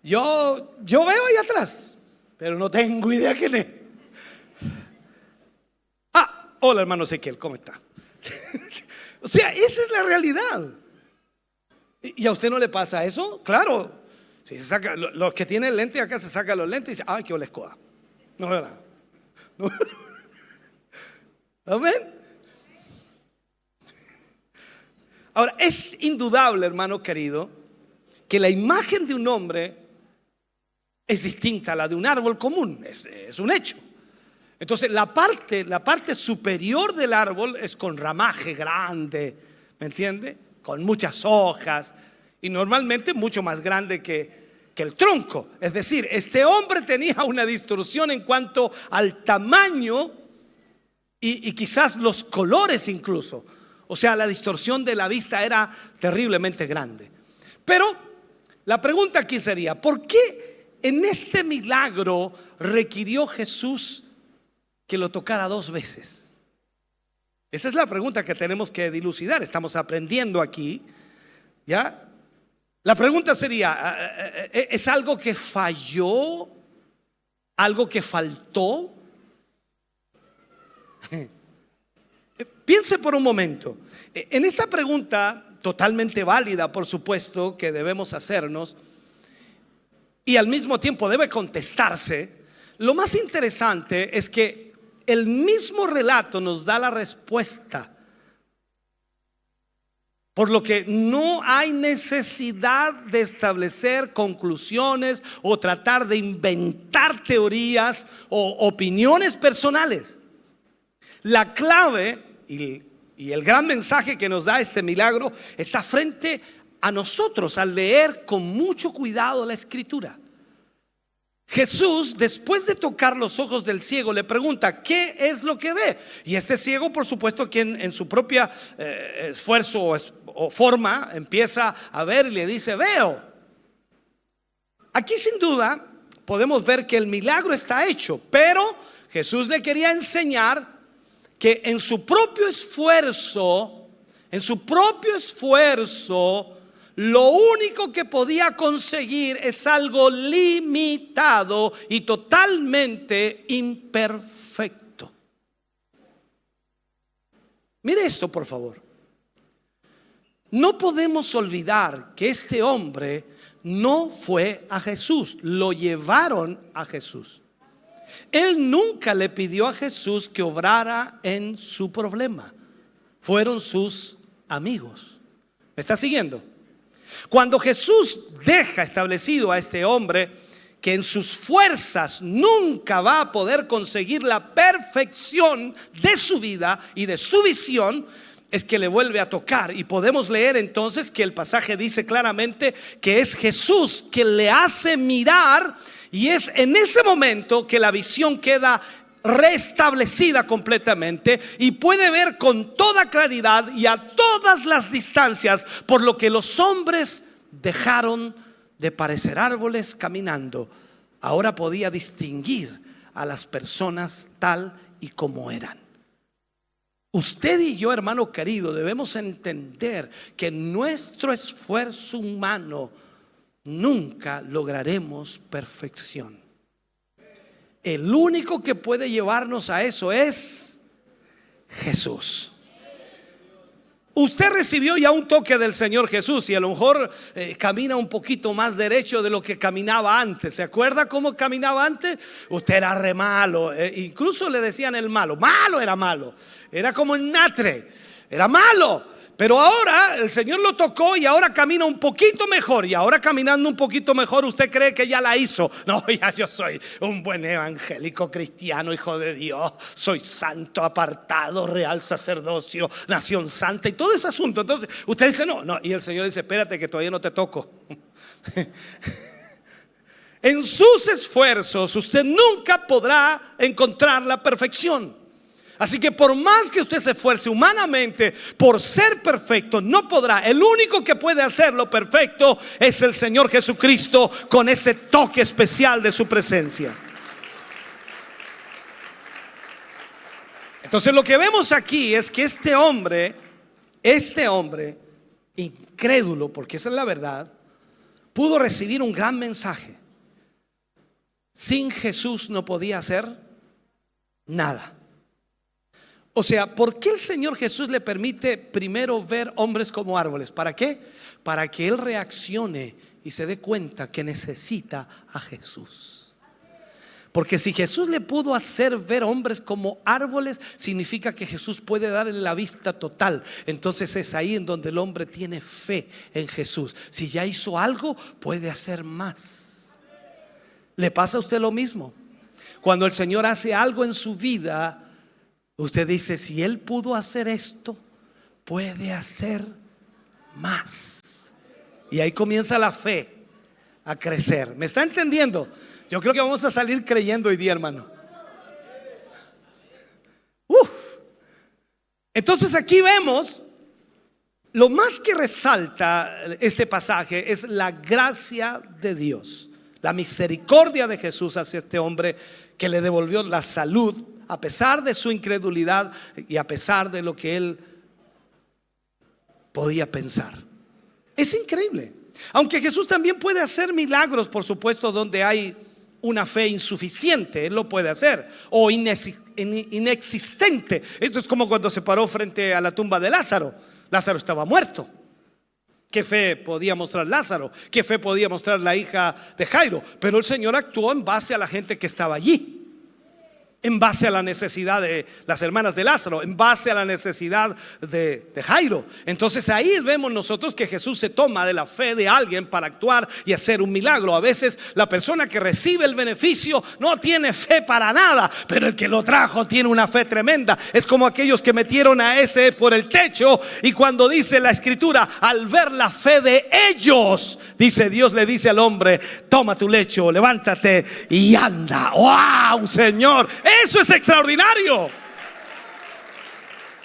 Yo veo ahí atrás, pero no tengo idea quién es. Hola hermano Ezequiel, ¿cómo está? O sea, esa es la realidad. ¿Y a usted no le pasa eso? Claro. Si se saca, los que tienen lente acá se sacan los lentes y dicen: ay, qué olescoa. No, ¿verdad? No. Amén. Ahora, es indudable, hermano querido, que la imagen de un hombre es distinta a la de un árbol común. Es un hecho. Entonces la parte superior del árbol es con ramaje grande, ¿me entiende? Con muchas hojas, y normalmente mucho más grande que el tronco. Es decir, este hombre tenía una distorsión en cuanto al tamaño y quizás los colores incluso. O sea, la distorsión de la vista era terriblemente grande. Pero la pregunta aquí sería: ¿por qué en este milagro requirió Jesús que lo tocara 2 veces? Esa es la pregunta que tenemos que dilucidar. Estamos aprendiendo aquí, ¿ya? La pregunta sería: ¿es algo que falló? ¿Algo que faltó? Piense por un momento. En esta pregunta, totalmente válida, por supuesto, que debemos hacernos, y al mismo tiempo debe contestarse, lo más interesante es que el mismo relato nos da la respuesta. Por lo que no hay necesidad de establecer conclusiones o tratar de inventar teorías o opiniones personales. La clave y el gran mensaje que nos da este milagro está frente a nosotros al leer con mucho cuidado la escritura. Jesús, después de tocar los ojos del ciego, le pregunta: ¿qué es lo que ve? Y este ciego, por supuesto, quien en su propia esfuerzo o forma empieza a ver y le dice: veo. Aquí sin duda podemos ver que el milagro está hecho, pero Jesús le quería enseñar que en su propio esfuerzo, lo único que podía conseguir es algo limitado y totalmente imperfecto. Mire esto, por favor. No podemos olvidar que este hombre no fue a Jesús, lo llevaron a Jesús. Él nunca le pidió a Jesús que obrara en su problema. Fueron sus amigos. ¿Me está siguiendo? Cuando Jesús deja establecido a este hombre que en sus fuerzas nunca va a poder conseguir la perfección de su vida y de su visión, es que le vuelve a tocar. Y podemos leer entonces que el pasaje dice claramente que es Jesús quien le hace mirar, y es en ese momento que la visión queda restablecida completamente y puede ver con toda claridad y a todas las distancias, por lo que los hombres dejaron de parecer árboles caminando. Ahora podía distinguir a las personas tal y como eran. Usted y yo, hermano querido, debemos entender que en nuestro esfuerzo humano nunca lograremos perfección. El único que puede llevarnos a eso es Jesús. Usted recibió ya un toque del Señor Jesús y a lo mejor camina un poquito más derecho de lo que caminaba antes. ¿Se acuerda cómo caminaba antes? Usted era re malo, incluso le decían el malo. Malo era malo, era como el natre. era malo. Pero ahora el Señor lo tocó y ahora camina un poquito mejor. Y ahora caminando un poquito mejor, usted cree que ya la hizo. No, ya yo soy un buen evangélico cristiano, hijo de Dios. Soy santo, apartado, real sacerdocio, nación santa y todo ese asunto. Entonces usted dice no. Y el Señor dice, espérate que todavía no te toco. En sus esfuerzos usted nunca podrá encontrar la perfección. Así que por más que usted se esfuerce humanamente por ser perfecto, no podrá. El único que puede hacerlo perfecto es el Señor Jesucristo, con ese toque especial de su presencia. Entonces lo que vemos aquí es que este hombre incrédulo, porque esa es la verdad, pudo recibir un gran mensaje. Sin Jesús no podía hacer nada. O sea, ¿por qué el Señor Jesús le permite primero ver hombres como árboles? ¿Para qué? Para que él reaccione y se dé cuenta que necesita a Jesús. Porque si Jesús le pudo hacer ver hombres como árboles, significa que Jesús puede darle la vista total. Entonces es ahí en donde el hombre tiene fe en Jesús. Si ya hizo algo, puede hacer más. ¿Le pasa a usted lo mismo? Cuando el Señor hace algo en su vida, usted dice, si Él pudo hacer esto, puede hacer más. Y ahí comienza la fe a crecer. ¿Me está entendiendo? Yo creo que vamos a salir creyendo hoy día, hermano. Entonces aquí vemos, lo más que resalta este pasaje es la gracia de Dios, la misericordia de Jesús hacia este hombre que le devolvió la salud a pesar de su incredulidad y a pesar de lo que él podía pensar. Es increíble. Aunque Jesús también puede hacer milagros, por supuesto, donde hay una fe insuficiente, Él lo puede hacer, o inexistente. Esto es como cuando se paró frente a la tumba de Lázaro. Lázaro estaba muerto. ¿Qué fe podía mostrar Lázaro? ¿Qué fe podía mostrar la hija de Jairo? Pero el Señor actuó en base a la gente que estaba allí, en base a la necesidad de las hermanas de Lázaro, en base a la necesidad de Jairo. Entonces ahí vemos nosotros que Jesús se toma de la fe de alguien para actuar y hacer un milagro. A veces la persona que recibe el beneficio no tiene fe para nada, pero el que lo trajo tiene una fe tremenda. Es como aquellos que metieron a ese por el techo, y cuando dice la escritura, al ver la fe de ellos, dice Dios le dice al hombre, toma tu lecho, levántate y anda. ¡Wow, Señor! Eso es extraordinario.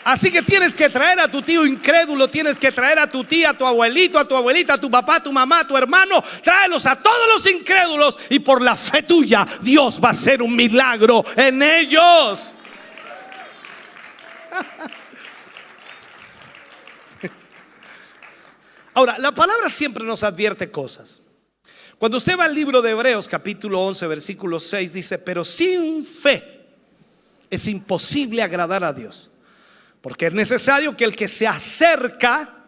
Así que tienes que traer a tu tío incrédulo, tienes que traer a tu tía, a tu abuelito, a tu abuelita, a tu papá, a tu mamá, a tu hermano. Tráelos a todos los incrédulos y por la fe tuya Dios va a hacer un milagro en ellos. Ahora, la palabra siempre nos advierte cosas. Cuando usted va al libro de Hebreos capítulo 11 versículo 6 dice, pero sin fe es imposible agradar a Dios, porque es necesario que el que se acerca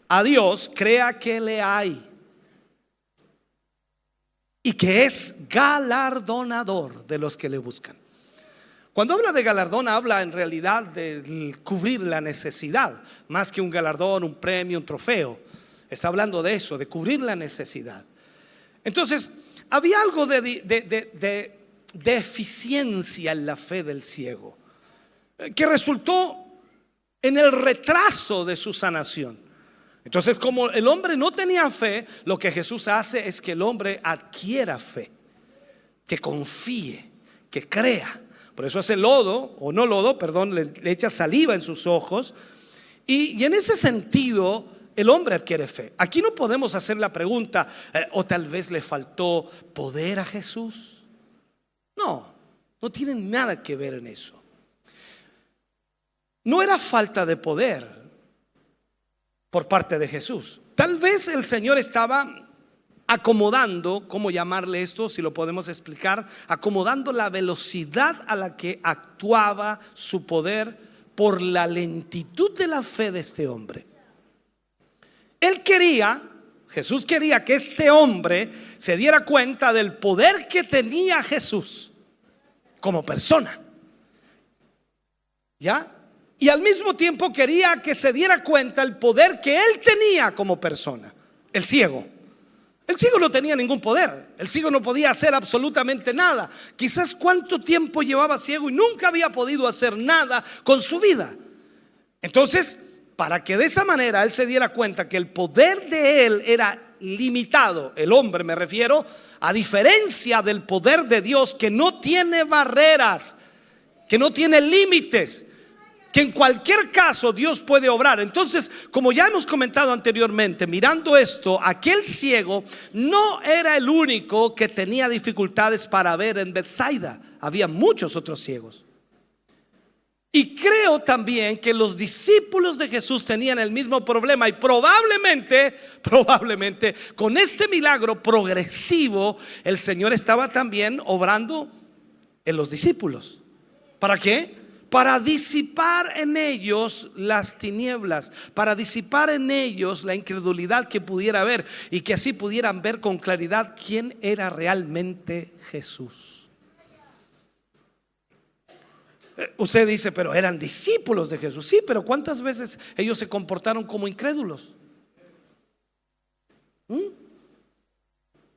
a Dios crea que le hay y que es galardonador de los que le buscan. Cuando habla de galardón, habla en realidad de cubrir la necesidad, más que un galardón, un premio, un trofeo. Está hablando de eso, de cubrir la necesidad. Entonces, había algo de eficiencia en la fe del ciego, que resultó en el retraso de su sanación. Entonces, como el hombre no tenía fe, lo que Jesús hace es que el hombre adquiera fe, que confíe, que crea. Por eso hace lodo, o no lodo, perdón, le echa saliva en sus ojos. Y en ese sentido, el hombre adquiere fe. Aquí no podemos hacer la pregunta, o tal vez le faltó poder a Jesús. No tiene nada que ver en eso. No era falta de poder por parte de Jesús. Tal vez el Señor estaba acomodando, ¿cómo llamarle esto? Si lo podemos explicar, acomodando la velocidad a la que actuaba su poder por la lentitud de la fe de este hombre. Jesús quería que este hombre se diera cuenta del poder que tenía Jesús como persona, ¿ya? y al mismo tiempo quería que se diera cuenta el poder que él tenía como persona. El ciego no tenía ningún poder. El ciego no podía hacer absolutamente nada. Quizás cuánto tiempo llevaba ciego y nunca había podido hacer nada con su vida. Entonces, para que de esa manera él se diera cuenta que el poder de él era limitado, el hombre me refiero, a diferencia del poder de Dios, que no tiene barreras, que no tiene límites, que en cualquier caso Dios puede obrar. Entonces, como ya hemos comentado anteriormente, mirando esto, aquel ciego no era el único que tenía dificultades para ver en Bethsaida. Había muchos otros ciegos. Y creo también que los discípulos de Jesús tenían el mismo problema, y probablemente con este milagro progresivo el Señor estaba también obrando en los discípulos. ¿Para qué? Para disipar en ellos las tinieblas, para disipar en ellos la incredulidad que pudiera haber, y que así pudieran ver con claridad quién era realmente Jesús. Usted dice, pero eran discípulos de Jesús. Sí, pero ¿cuántas veces ellos se comportaron como incrédulos?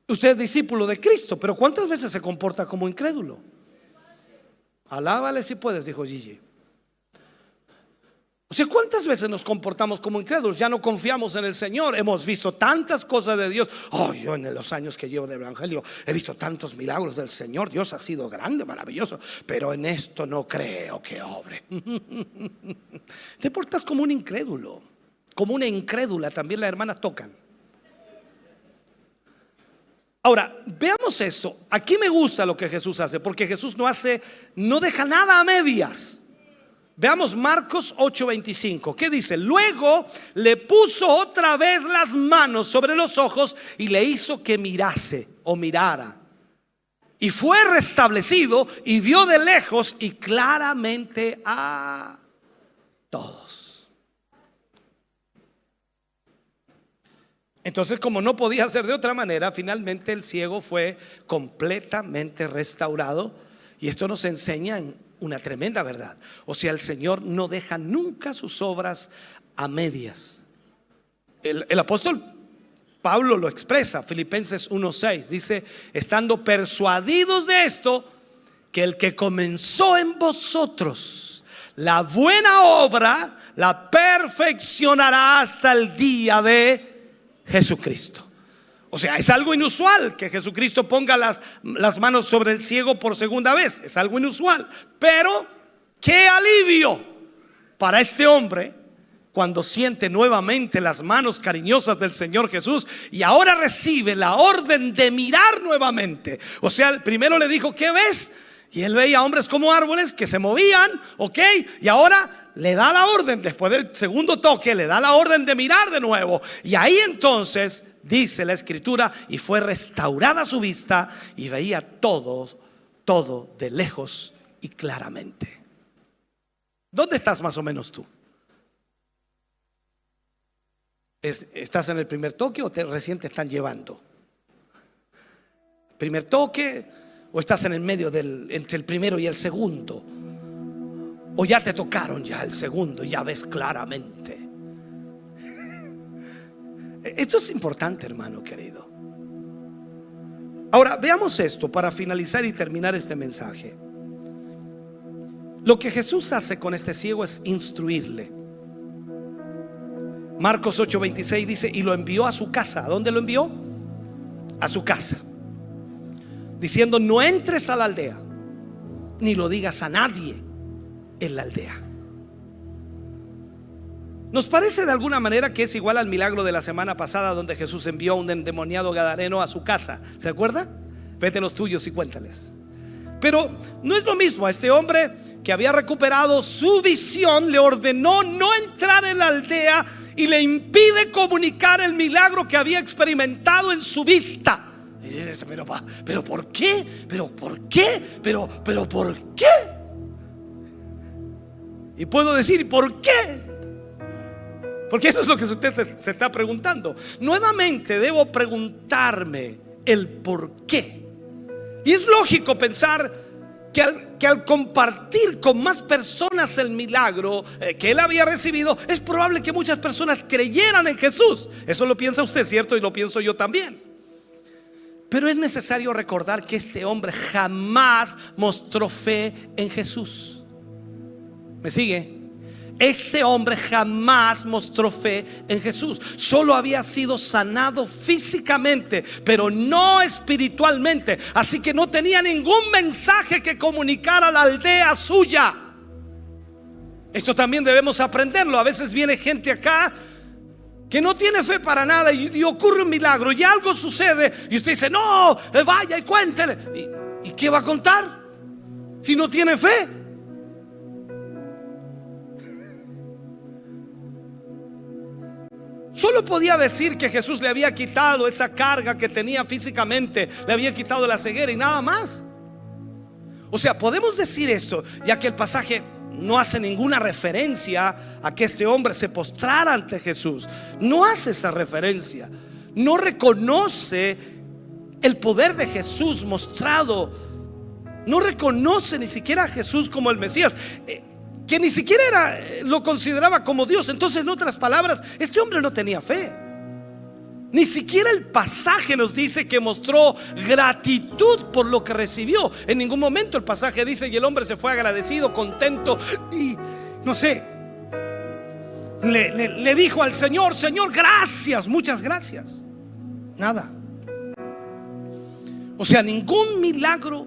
Usted es discípulo de Cristo, pero ¿cuántas veces se comporta como incrédulo? Alábale si puedes, dijo Gigi. O sea, ¿cuántas veces nos comportamos como incrédulos? Ya no confiamos en el Señor. Hemos visto tantas cosas de Dios. Yo en los años que llevo de evangelio he visto tantos milagros del Señor. Dios ha sido grande, maravilloso, pero en esto no creo que obre. Te portas como un incrédulo, como una incrédula. También las hermanas tocan. Ahora, veamos esto. Aquí me gusta lo que Jesús hace, porque Jesús no deja nada a medias. Veamos Marcos 8:25. ¿Qué dice? Luego le puso otra vez las manos sobre los ojos y le hizo que mirase o mirara. Y fue restablecido y vio de lejos y claramente a todos. Entonces, como no podía ser de otra manera, finalmente el ciego fue completamente restaurado. Y esto nos enseña una tremenda verdad. O sea, el Señor no deja nunca sus obras a medias. El apóstol Pablo lo expresa, Filipenses 1:6, dice: estando persuadidos de esto, que el que comenzó en vosotros la buena obra la perfeccionará hasta el día de Jesucristo. O sea, es algo inusual que Jesucristo ponga las manos sobre el ciego por segunda vez. Es algo inusual. Pero qué alivio para este hombre cuando siente nuevamente las manos cariñosas del Señor Jesús, y ahora recibe la orden de mirar nuevamente. O sea, primero le dijo: ¿qué ves? Y él veía hombres como árboles que se movían, ok, y ahora le da la orden, después del segundo toque, le da la orden de mirar de nuevo. Y ahí entonces dice la escritura: y fue restaurada su vista y veía todo de lejos y claramente. ¿Dónde estás más o menos tú? ¿Estás en el primer toque o recién te están llevando? ¿Primer toque o estás en el medio entre el primero y el segundo? ¿O ya te tocaron ya el segundo y ya ves claramente? Esto es importante, hermano querido. Ahora veamos esto para finalizar y terminar este mensaje. Lo que Jesús hace con este ciego es instruirle. Marcos 8:26 dice: y lo envió a su casa. ¿A dónde lo envió? A su casa, diciendo: no entres a la aldea, ni lo digas a nadie en la aldea. Nos parece de alguna manera que es igual al milagro de la semana pasada, donde Jesús envió a un endemoniado gadareno a su casa. ¿Se acuerda? Vete los tuyos y cuéntales. Pero no es lo mismo. A este hombre que había recuperado su visión le ordenó no entrar en la aldea y le impide comunicar el milagro que había experimentado en su vista. Y dice: pero ¿por qué? ¿Pero por qué? ¿Pero por qué? Y puedo decir: ¿por qué? Porque eso es lo que usted se está preguntando. Nuevamente debo preguntarme el por qué. Y es lógico pensar que que al compartir con más personas el milagro que él había recibido, es probable que muchas personas creyeran en Jesús. Eso lo piensa usted, ¿cierto? Y lo pienso yo también. Pero es necesario recordar que este hombre jamás mostró fe en Jesús. ¿Me sigue? Este hombre jamás mostró fe en Jesús. Solo había sido sanado físicamente, pero no espiritualmente. Así que no tenía ningún mensaje que comunicar a la aldea suya. Esto también debemos aprenderlo. A veces viene gente acá que no tiene fe para nada y ocurre un milagro y algo sucede y usted dice: no, vaya y cuéntele. ¿Y qué va a contar si no tiene fe? Solo podía decir que Jesús le había quitado esa carga que tenía físicamente, le había quitado la ceguera y nada más. O sea, podemos decir esto, ya que el pasaje no hace ninguna referencia a que este hombre se postrara ante Jesús. No hace esa referencia. No reconoce el poder de Jesús mostrado. No reconoce ni siquiera a Jesús como el Mesías, que ni siquiera lo consideraba como Dios. Entonces, en otras palabras, este hombre no tenía fe. Ni siquiera el pasaje nos dice que mostró gratitud por lo que recibió. En ningún momento el pasaje dice: y el hombre se fue agradecido, contento y no sé, le dijo al Señor: Señor, gracias, muchas gracias. Nada. O sea, ningún milagro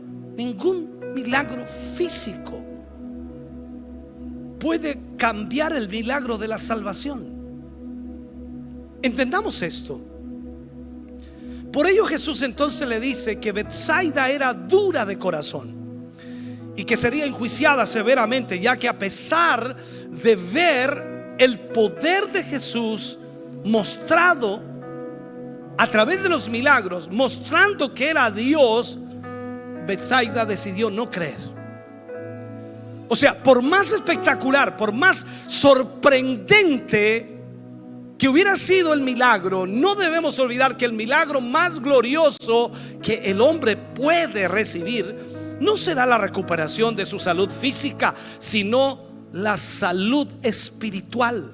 físico puede cambiar el milagro de la salvación. Entendamos esto. Por ello Jesús entonces le dice que Betsaida era dura de corazón y que sería enjuiciada severamente, ya que a pesar de ver el poder de Jesús mostrado a través de los milagros, mostrando que era Dios, Betsaida decidió no creer. O sea, por más espectacular, por más sorprendente que hubiera sido el milagro, no debemos olvidar que el milagro más glorioso que el hombre puede recibir no será la recuperación de su salud física, sino la salud espiritual,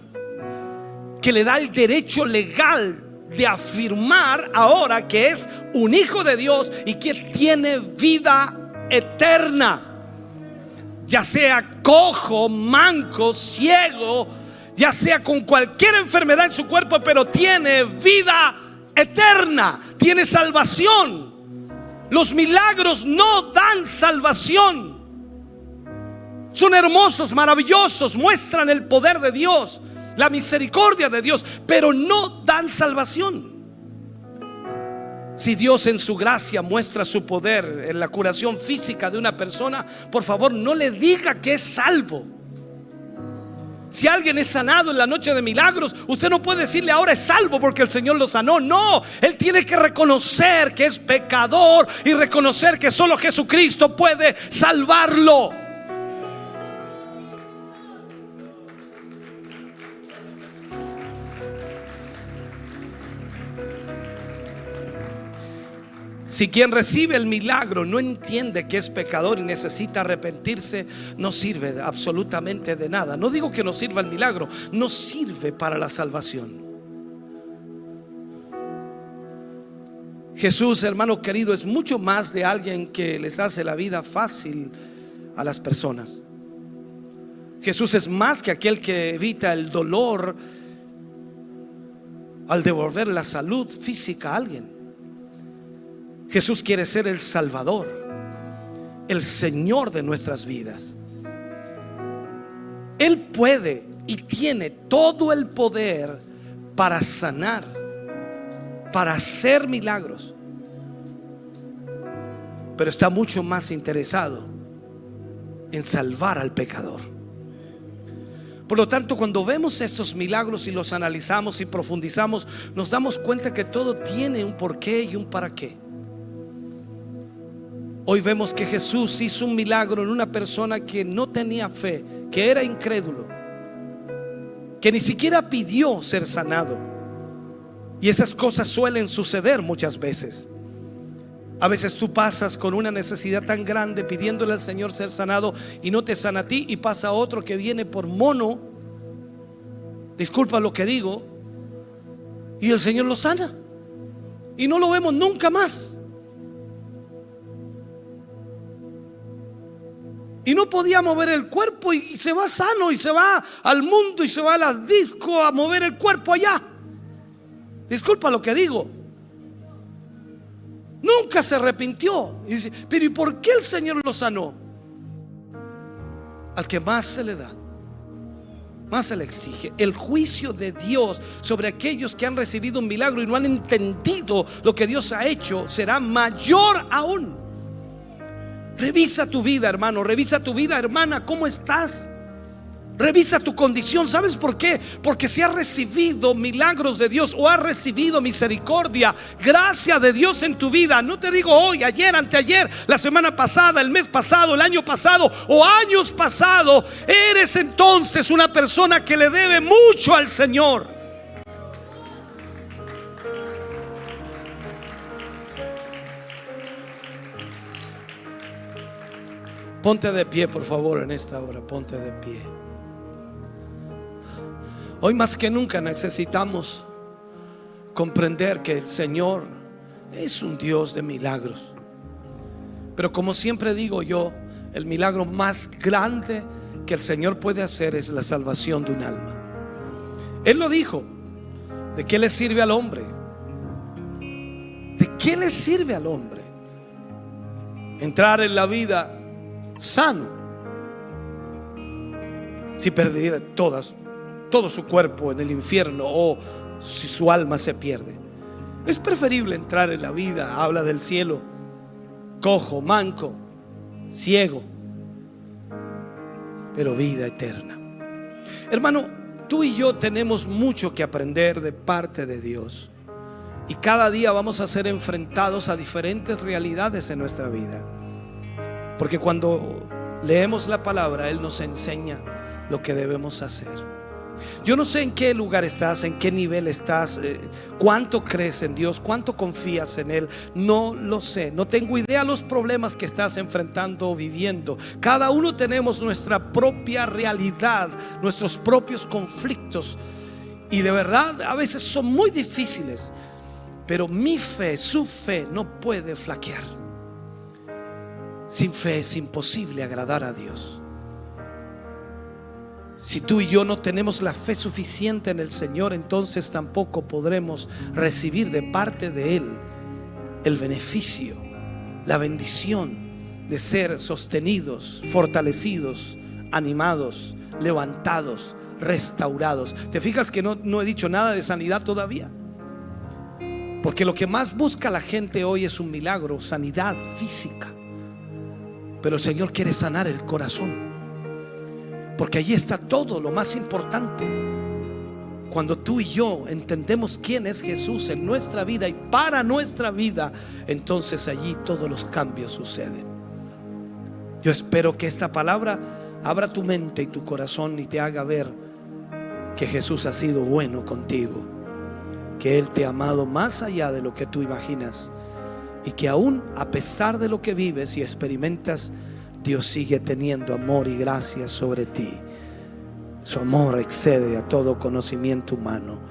que le da el derecho legal de afirmar ahora que es un hijo de Dios y que tiene vida eterna. Ya sea cojo, manco, ciego, ya sea con cualquier enfermedad en su cuerpo, pero tiene vida eterna, tiene salvación. Los milagros no dan salvación. Son hermosos, maravillosos, muestran el poder de Dios, la misericordia de Dios, pero no dan salvación. Si Dios en su gracia muestra su poder en la curación física de una persona, por favor no le diga que es salvo. Si alguien es sanado en la noche de milagros, usted no puede decirle ahora es salvo porque el Señor lo sanó. No, él tiene que reconocer que es pecador y reconocer que solo Jesucristo puede salvarlo. Si quien recibe el milagro no entiende que es pecador y necesita arrepentirse, no sirve absolutamente de nada. No digo que no sirva el milagro, no sirve para la salvación. Jesús, hermano querido, es mucho más de alguien que les hace la vida fácil a las personas. Jesús es más que aquel que evita el dolor al devolver la salud física a alguien. Jesús quiere ser el Salvador, el Señor de nuestras vidas. Él puede y tiene todo el poder para sanar, para hacer milagros, pero está mucho más interesado en salvar al pecador. Por lo tanto, cuando vemos estos milagros y los analizamos y profundizamos, nos damos cuenta que todo tiene un porqué y un para qué. Hoy vemos que Jesús hizo un milagro en una persona que no tenía fe, que era incrédulo, que ni siquiera pidió ser sanado. Y esas cosas suelen suceder muchas veces. A veces tú pasas con una necesidad tan grande pidiéndole al Señor ser sanado y no te sana a ti, y pasa otro que viene por mono, disculpa lo que digo, y el Señor lo sana y no lo vemos nunca más. Y no podía mover el cuerpo y se va sano y se va al mundo y se va a las discos a mover el cuerpo allá. Disculpa lo que digo. Nunca se arrepintió. Y dice, pero ¿y por qué el Señor lo sanó? Al que más se le da, más se le exige. El juicio de Dios sobre aquellos que han recibido un milagro y no han entendido lo que Dios ha hecho será mayor aún. Revisa tu vida, hermano, revisa tu vida, hermana, ¿cómo estás? Revisa tu condición. ¿Sabes por qué? Porque si has recibido milagros de Dios o has recibido misericordia, gracia de Dios en tu vida, no te digo hoy, ayer, anteayer, la semana pasada, el mes pasado, el año pasado o años pasados, eres entonces una persona que le debe mucho al Señor. Ponte de pie, por favor, en esta hora. Ponte de pie. Hoy más que nunca necesitamos comprender que el Señor es un Dios de milagros. Pero como siempre digo yo, el milagro más grande que el Señor puede hacer es la salvación de un alma. Él lo dijo. ¿De qué le sirve al hombre? ¿De qué le sirve al hombre entrar en la vida sano si perdiera todo su cuerpo en el infierno, o si su alma se pierde? Es preferible entrar en la vida, habla del cielo, cojo, manco, ciego, pero vida eterna. Hermano, tú y yo tenemos mucho que aprender de parte de Dios, y cada día vamos a ser enfrentados a diferentes realidades en nuestra vida. Porque cuando leemos la palabra, Él nos enseña lo que debemos hacer. Yo no sé en qué lugar estás, en qué nivel estás, cuánto crees en Dios, cuánto confías en Él. No lo sé, no tengo idea los problemas que estás enfrentando o viviendo. Cada uno tenemos nuestra propia realidad, nuestros propios conflictos, y de verdad a veces son muy difíciles. Pero mi fe, su fe, no puede flaquear. Sin fe es imposible agradar a Dios. Si tú y yo no tenemos la fe suficiente en el Señor, entonces tampoco podremos recibir de parte de Él el beneficio, la bendición de ser sostenidos, fortalecidos, animados, levantados, restaurados. ¿Te fijas que no he dicho nada de sanidad todavía? Porque lo que más busca la gente hoy es un milagro, sanidad física. Pero el Señor quiere sanar el corazón, porque allí está todo lo más importante. Cuando tú y yo entendemos quién es Jesús en nuestra vida y para nuestra vida, entonces allí todos los cambios suceden. Yo espero que esta palabra abra tu mente y tu corazón y te haga ver que Jesús ha sido bueno contigo, que Él te ha amado más allá de lo que tú imaginas, y que aún a pesar de lo que vives y experimentas, Dios sigue teniendo amor y gracia sobre ti. Su amor excede a todo conocimiento humano.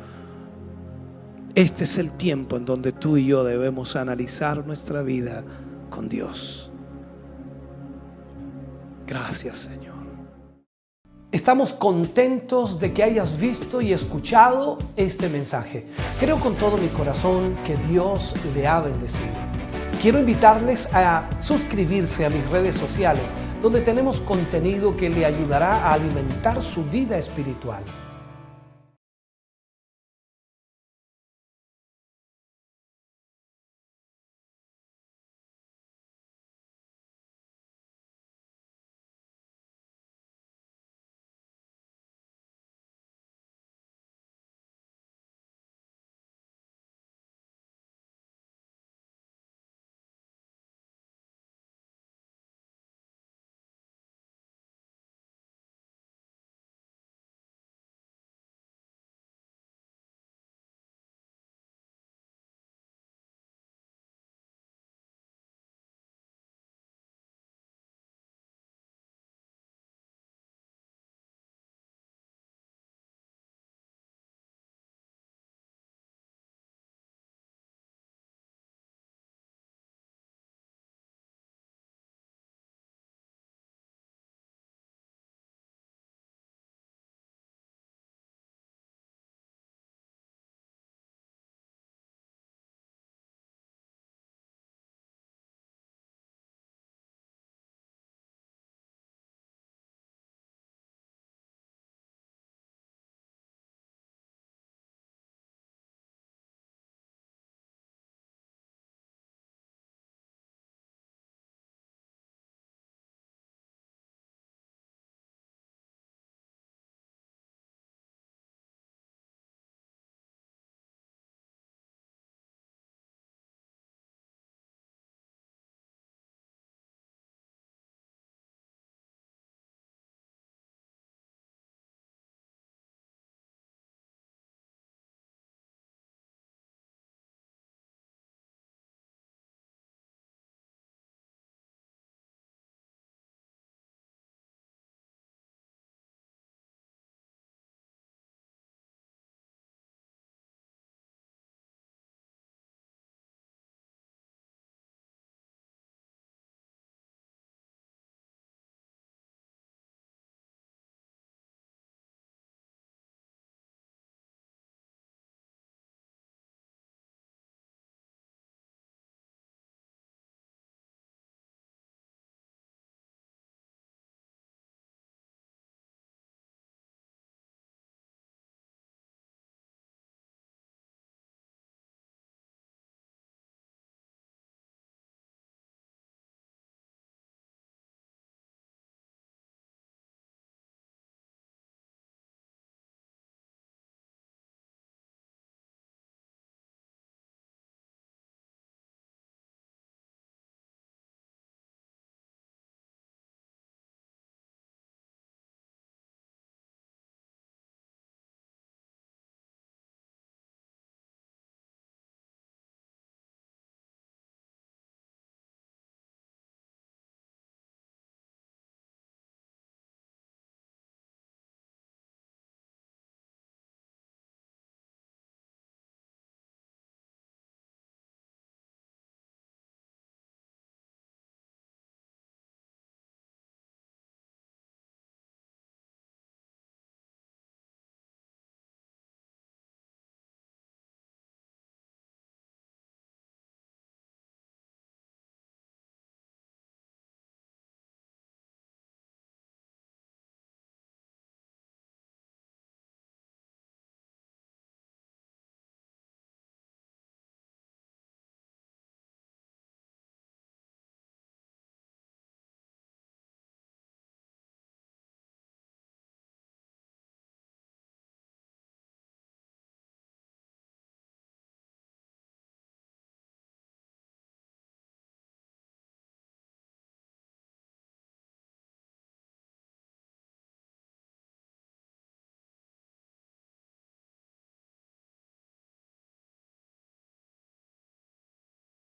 Este es el tiempo en donde tú y yo debemos analizar nuestra vida con Dios. Gracias, Señor. Estamos contentos de que hayas visto y escuchado este mensaje. Creo con todo mi corazón que Dios le ha bendecido. Quiero invitarles a suscribirse a mis redes sociales, donde tenemos contenido que le ayudará a alimentar su vida espiritual.